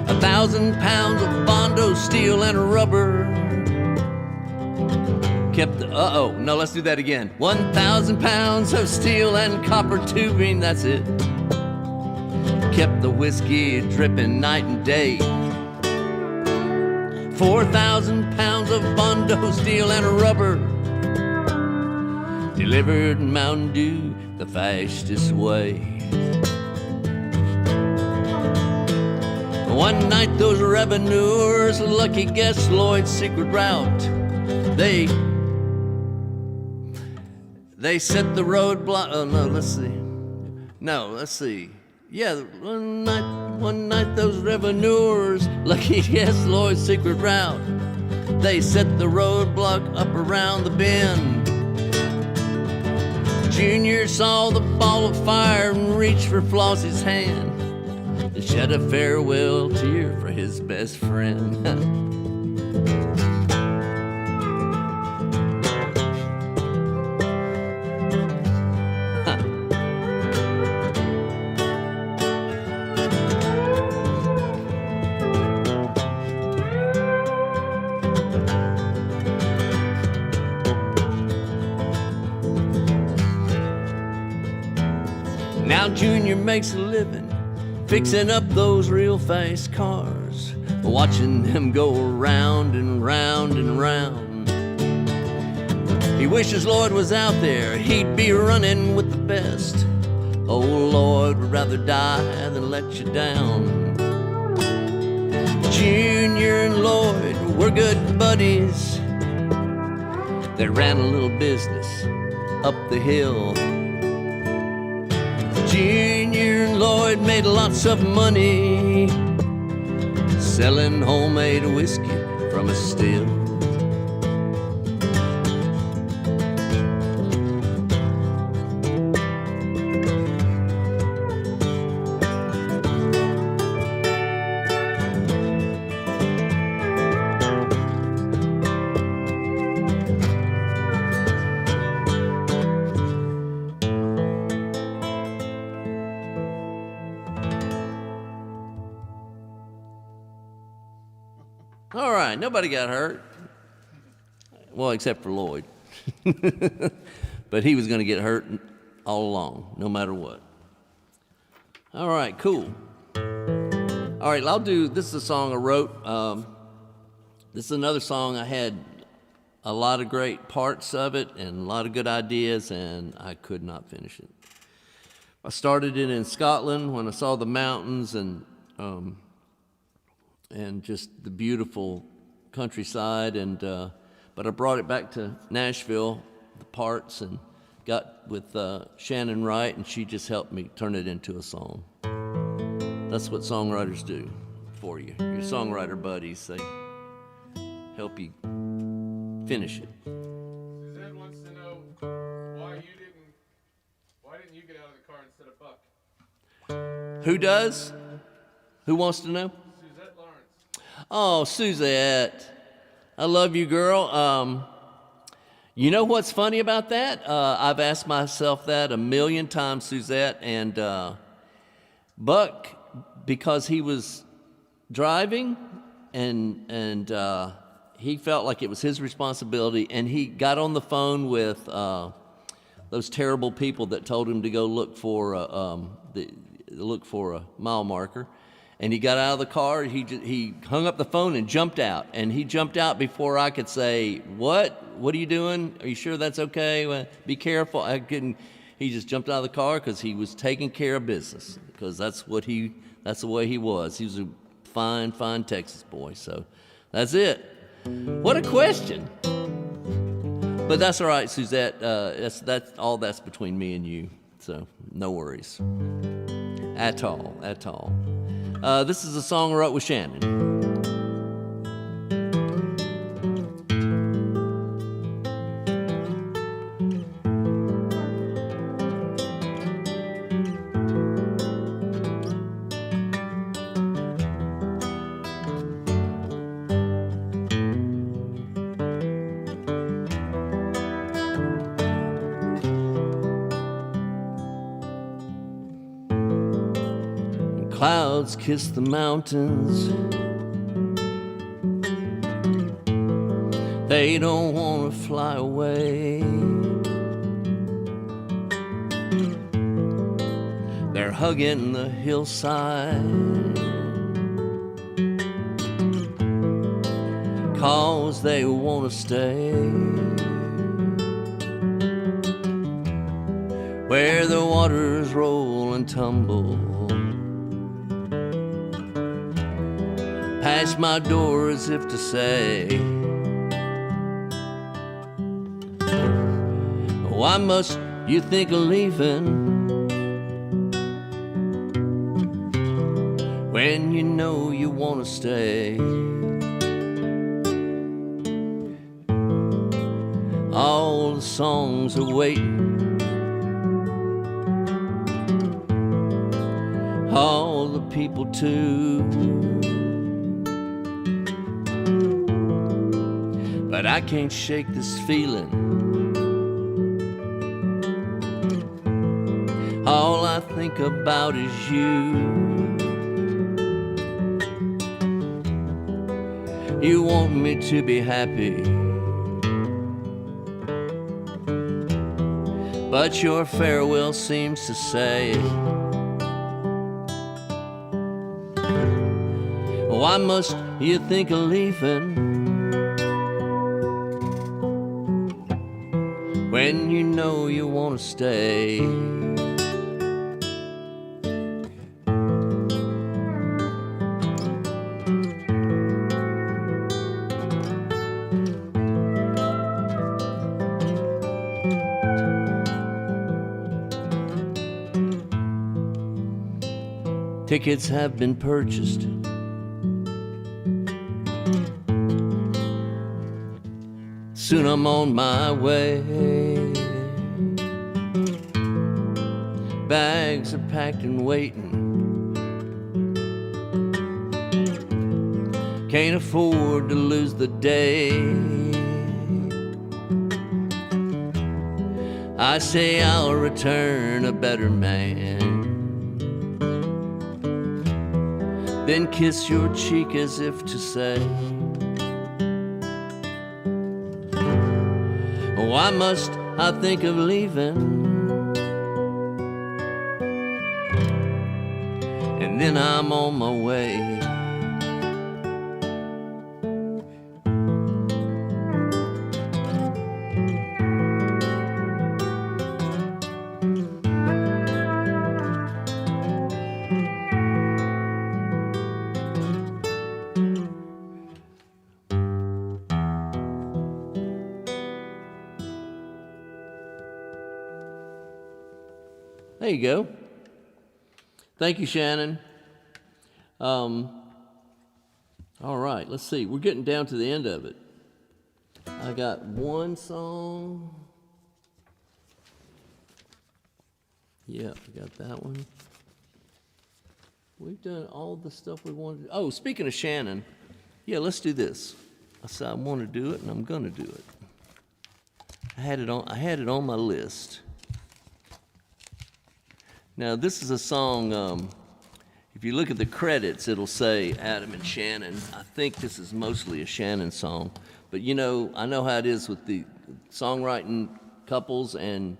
1,000 pounds of Bondo steel and rubber kept the, no, let's do that again. 1,000 pounds of steel and copper tubing, that's it, kept the whiskey dripping night and day. 4,000 pounds of Bondo steel and rubber delivered Mountain Dew the fastest way. One night those revenuers, lucky guessed Lloyd's secret route. They set the roadblock. Oh no, let's see. No, let's see. Yeah, one night those revenuers, lucky guessed Lloyd's secret route. They set the roadblock up around the bend. Junior saw the ball of fire and reached for Flossie's hand and shed a farewell tear for his best friend. Now Junior makes a living fixing up those real fast cars, watching them go round and round and round. He wishes Lloyd was out there, he'd be running with the best. Oh, Lloyd would rather die than let you down. Junior and Lloyd were good buddies. They ran a little business up the hill. Junior and Lloyd made lots of money selling homemade whiskey from a still. All right, nobody got hurt. Well, except for Lloyd. But he was going to get hurt all along, no matter what. All right, cool. All right, this is a song I wrote. This is another song I had a lot of great parts of it and a lot of good ideas, and I could not finish it. I started it in Scotland when I saw the mountains and just the beautiful countryside, but I brought it back to Nashville, the parts, and got with Shannon Wright, and she just helped me turn it into a song. That's what songwriters do for you. Your songwriter buddies, they help you finish it. Suzette wants to know why didn't you get out of the car instead of Buck? Who does? Who wants to know? Oh, Suzette, I love you, girl. You know what's funny about that? I've asked myself that a million times, Suzette, and Buck, because he was driving and he felt like it was his responsibility, and he got on the phone with those terrible people that told him to go look for a mile marker. And he got out of the car, he hung up the phone and jumped out. And he jumped out before I could say, what are you doing? Are you sure that's okay? Well, be careful. He just jumped out of the car because he was taking care of business, because that's the way he was. He was a fine, fine Texas boy. So that's it. What a question. But that's all right, Suzette. That's between me and you. So no worries. At all. This is a song I wrote with Shannon. Clouds kiss the mountains. They don't want to fly away. They're hugging the hillside, 'cause they want to stay where the waters roll and tumble past my door as if to say, why must you think of leaving when you know you want to stay? All the songs are waiting, all the people too, but I can't shake this feeling. All I think about is you. You want me to be happy, but your farewell seems to say, why must you think of leaving when you know you want to stay? Tickets have been purchased. Soon I'm on my way. Bags are packed and waiting. Can't afford to lose the day. I say I'll return a better man, then kiss your cheek as if to say, why must I think of leaving? And then I'm on my way. There you go. Thank you, Shannon. All right, let's see. We're getting down to the end of it. I got one song. Yeah, I got that one. We've done all the stuff we wanted to do. Oh, speaking of Shannon, yeah, let's do this. I said I want to do it, and I'm going to do it. I had it on my list. Now, this is a song, if you look at the credits, it'll say Adam and Shannon. I think this is mostly a Shannon song. But, you know, I know how it is with the songwriting couples and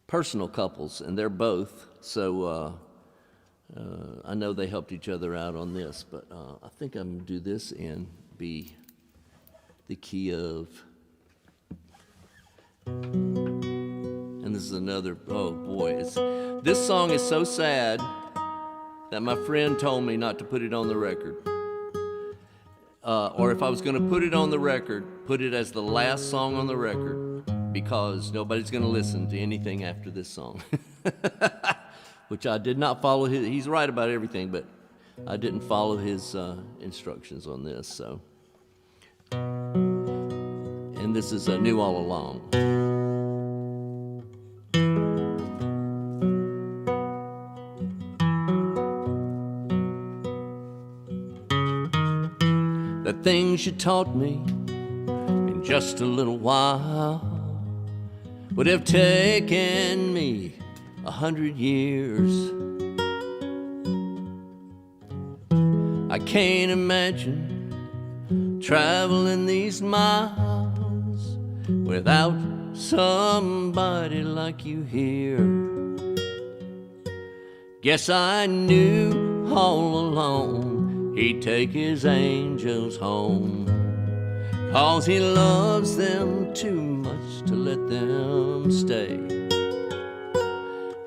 personal couples, and they're both. So I know they helped each other out on this. But I think I'm going to do this in B, the key of... And this is another, oh boy, this song is so sad that my friend told me not to put it on the record. Or if I was going to put it on the record, put it as the last song on the record, because nobody's going to listen to anything after this song. Which I did not follow he's right about everything, but I didn't follow his instructions on this, so. And this is New All Along. The things you taught me in just a little while would have taken me 100 years. I can't imagine traveling these miles without somebody like you here. Guess I knew all along he'd take his angels home, 'cause he loves them too much to let them stay.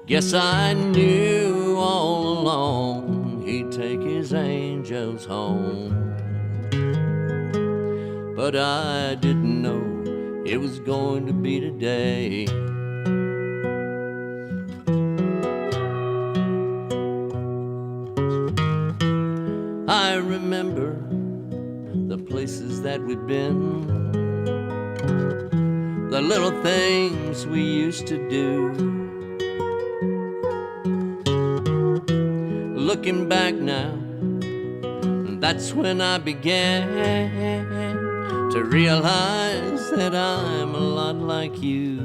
Guess I knew all along he'd take his angels home, but I didn't know it was going to be today. I remember the places that we'd been, the little things we used to do. Looking back now, that's when I began to realize that I'm a lot like you.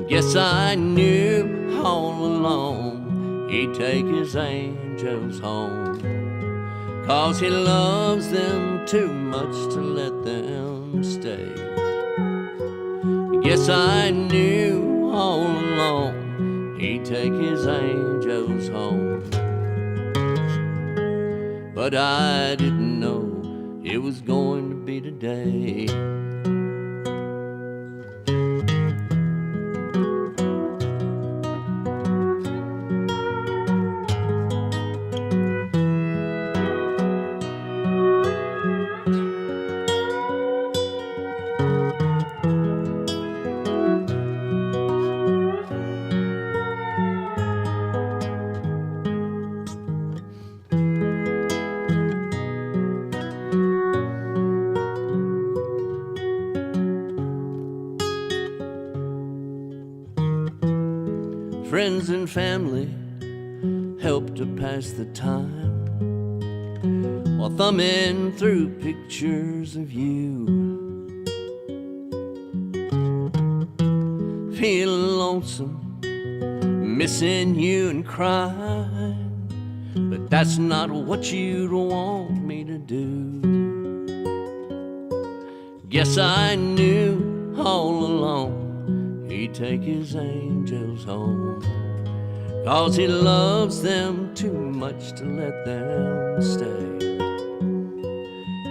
Guess I knew all along he'd take his angels home, 'cause he loves them too much to let them stay. Guess I knew all along he'd take his angels home, but I didn't know it was going to be today. Friends and family help to pass the time while thumbing through pictures of you. Feeling lonesome, missing you and crying, but that's not what you'd want me to do. Guess I knew all along he'd take his angels home, 'cause he loves them too much to let them stay.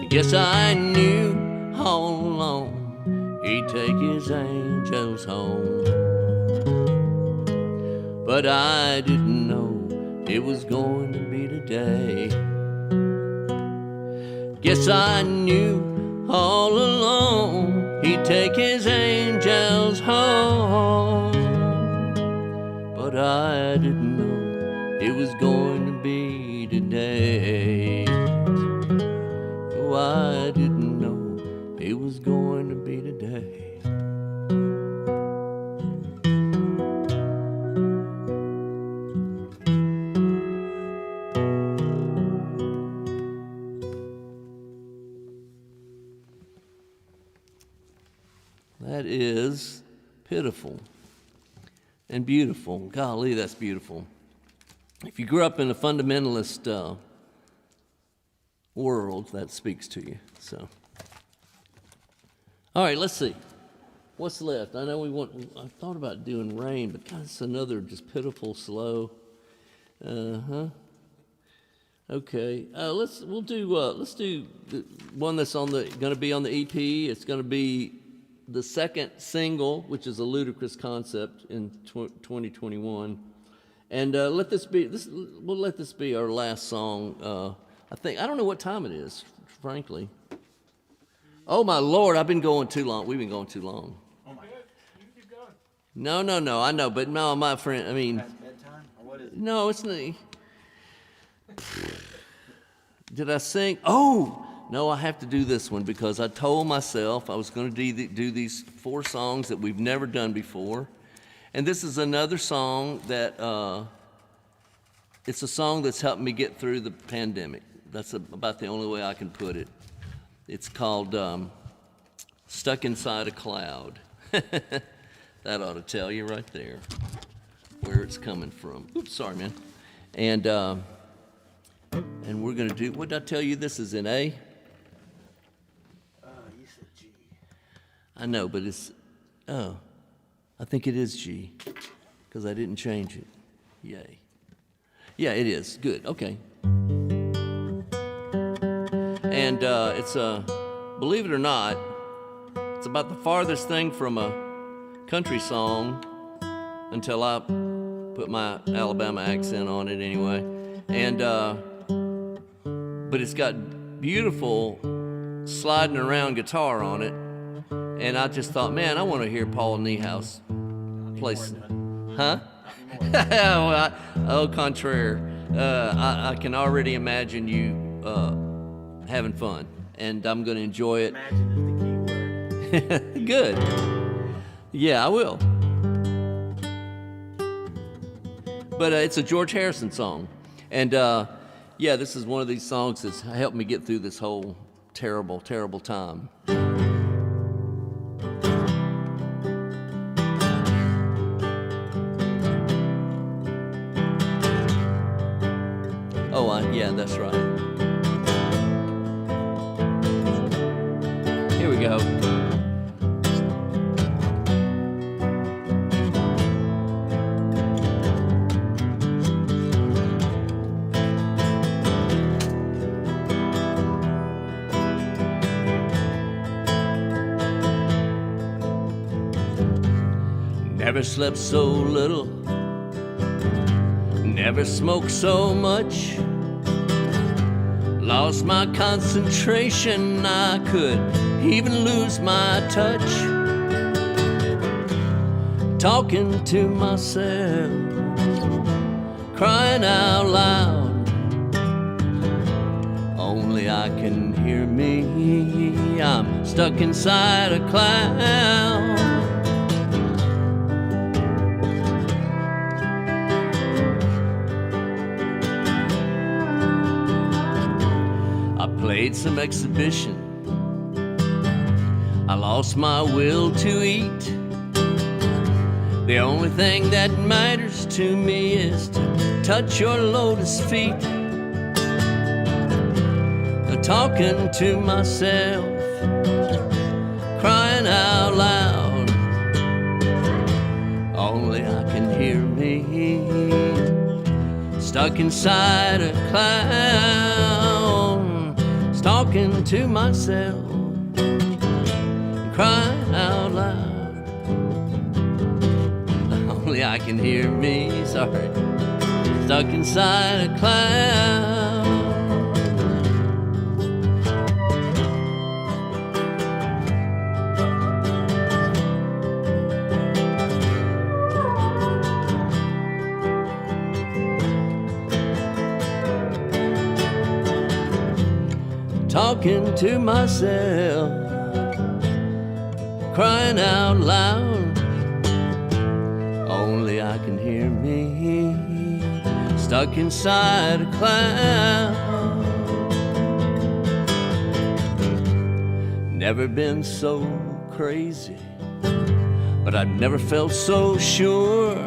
Guess I knew all along he'd take his angels home, but I didn't know it was going to be today. Guess I knew all along he'd take his angels home, but I didn't know it was going to be today. Oh, I didn't know it was going to be today. is pitiful and beautiful. Golly, that's beautiful. If you grew up in a fundamentalist world, that speaks to you. So, all right, let's see. What's left? I know I thought about doing Rain, but God, it's another just pitiful, slow. Okay. Let's do the one that's going to be on the EP. It's going to be the second single, which is a ludicrous concept in 2021. And we'll let this be our last song. I don't know what time it is, frankly. Oh my Lord, I've been going too long. We've been going too long. You can keep going. No, I know, but no, my friend, I mean. Past bedtime, or what is it? No, it's not. Did I sing? Oh, no, I have to do this one because I told myself I was going to do these 4 songs that we've never done before. And this is another song that, it's a song that's helped me get through the pandemic. That's about the only way I can put it. It's called Stuck Inside a Cloud. That ought to tell you right there where it's coming from. Oops, sorry, man. And we're going to do, what did I tell you? This is in A? You said G. I know, but I think it is G because I didn't change it. Yay. Yeah, it is. Good. Okay. And it's believe it or not, it's about the farthest thing from a country song until I put my Alabama accent on it anyway. And but it's got beautiful sliding around guitar on it. And I just thought, man, I want to hear Paul Niehaus play. Huh? Well, au contraire. I can already imagine you having fun, and I'm going to enjoy it. Imagine is the key word. Good. Yeah, I will. But it's a George Harrison song. And yeah, this is one of these songs that's helped me get through this whole terrible, terrible time. Oh, yeah, that's right. Here we go. Never slept so little, never smoked so much. Lost my concentration, I could even lose my touch. Talking to myself, crying out loud. Only I can hear me, I'm stuck inside a cloud. Played some exhibition, I lost my will to eat. The only thing that matters to me is to touch your lotus feet. Talking to myself, crying out loud. Only I can hear me, stuck inside a cloud. Talking to myself, crying out loud. Only I can hear me, sorry, stuck inside a cloud. Talking to myself, crying out loud. Only I can hear me, stuck inside a cloud. Never been so crazy, but I've never felt so sure.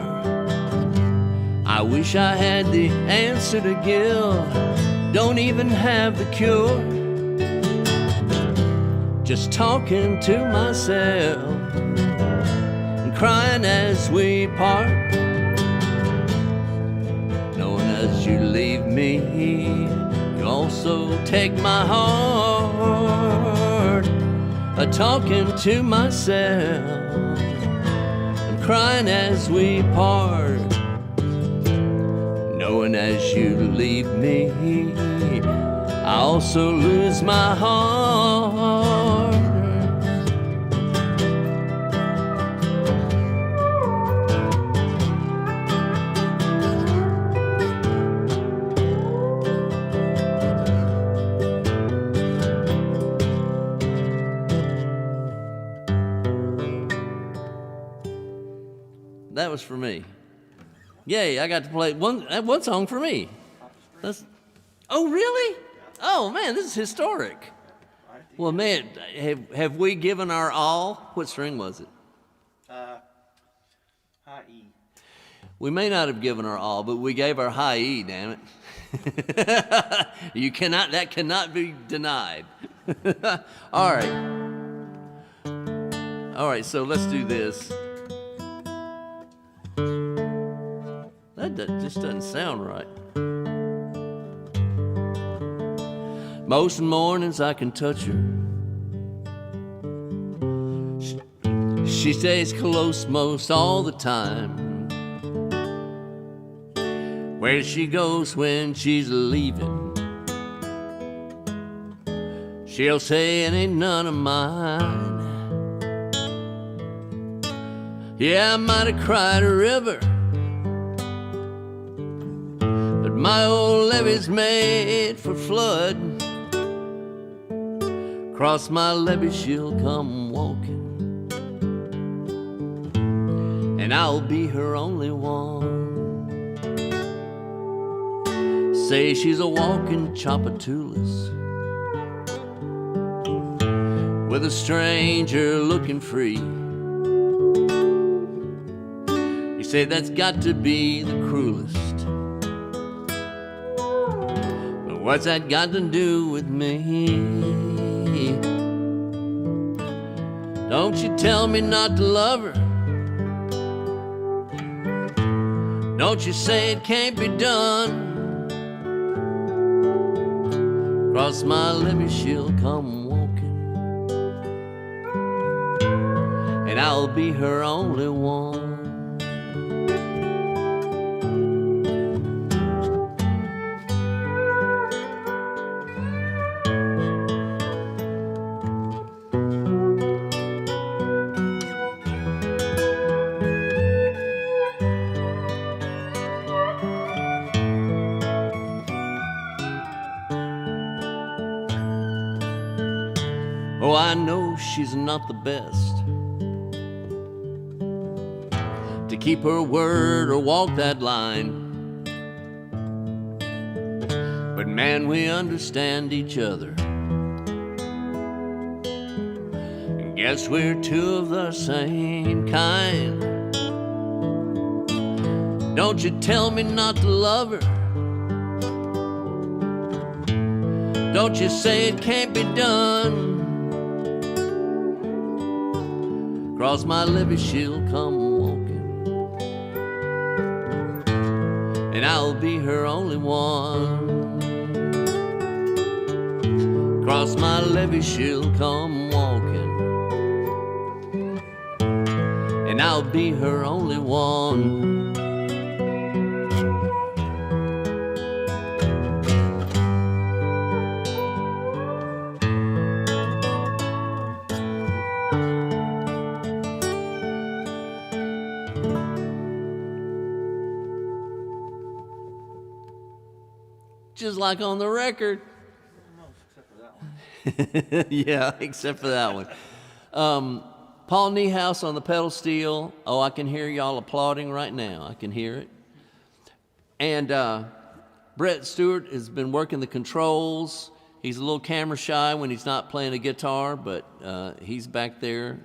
I wish I had the answer to give, don't even have the cure. Just talking to myself and crying as we part, knowing as you leave me, you also take my heart. Talking to myself and crying as we part, knowing as you leave me, I also lose my heart. That was for me. Yay, I got to play one song for me. Oh, really? Oh, man, this is historic. Well, man, have we given our all? What string was it? High E. We may not have given our all, but we gave our high E, damn it. That cannot be denied. All right, so let's do this. That just doesn't sound right. Most mornings I can touch her. She stays close most all the time. Where she goes when she's leaving, she'll say it ain't none of mine. Yeah, I might have cried a river, but my old levee's made for flood. Across my levee she'll come walking, and I'll be her only one. Say she's a walking chopatoulas, with a stranger looking free. You say that's got to be the cruelest, but what's that got to do with me? Don't you tell me not to love her. Don't you say it can't be done. Across my levee she'll come walking, and I'll be her only one. Oh, I know she's not the best to keep her word or walk that line, but man, we understand each other, and guess we're two of the same kind. Don't you tell me not to love her. Don't you say it can't be done. Across my levee she'll come walking, and I'll be her only one. Across my levee she'll come walking, and I'll be her only one. Just like on the record. Yeah, except for that one. Paul Niehaus on the pedal steel. Oh, I can hear y'all applauding right now. I can hear it. And Brett Stewart has been working the controls. He's a little camera shy when he's not playing a guitar, but he's back there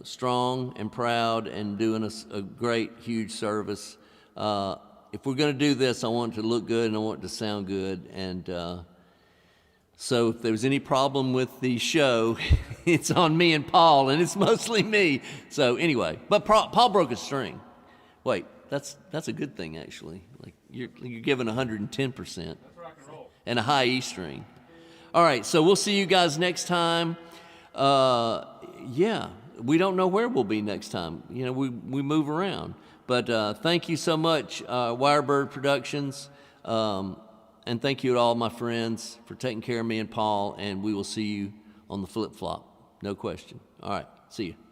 strong and proud and doing us a great, huge service. If we're going to do this, I want it to look good and I want it to sound good. And so if there's any problem with the show, it's on me and Paul, and it's mostly me. So anyway, but Paul broke a string. Wait, that's a good thing, actually. Like you're giving 110%. That's rock and roll. And a high E string. All right, so we'll see you guys next time. Yeah, we don't know where we'll be next time. You know, we move around. But thank you so much, WireBird Productions. And thank you to all my friends for taking care of me and Paul. And we will see you on the flip-flop. No question. All right, see you.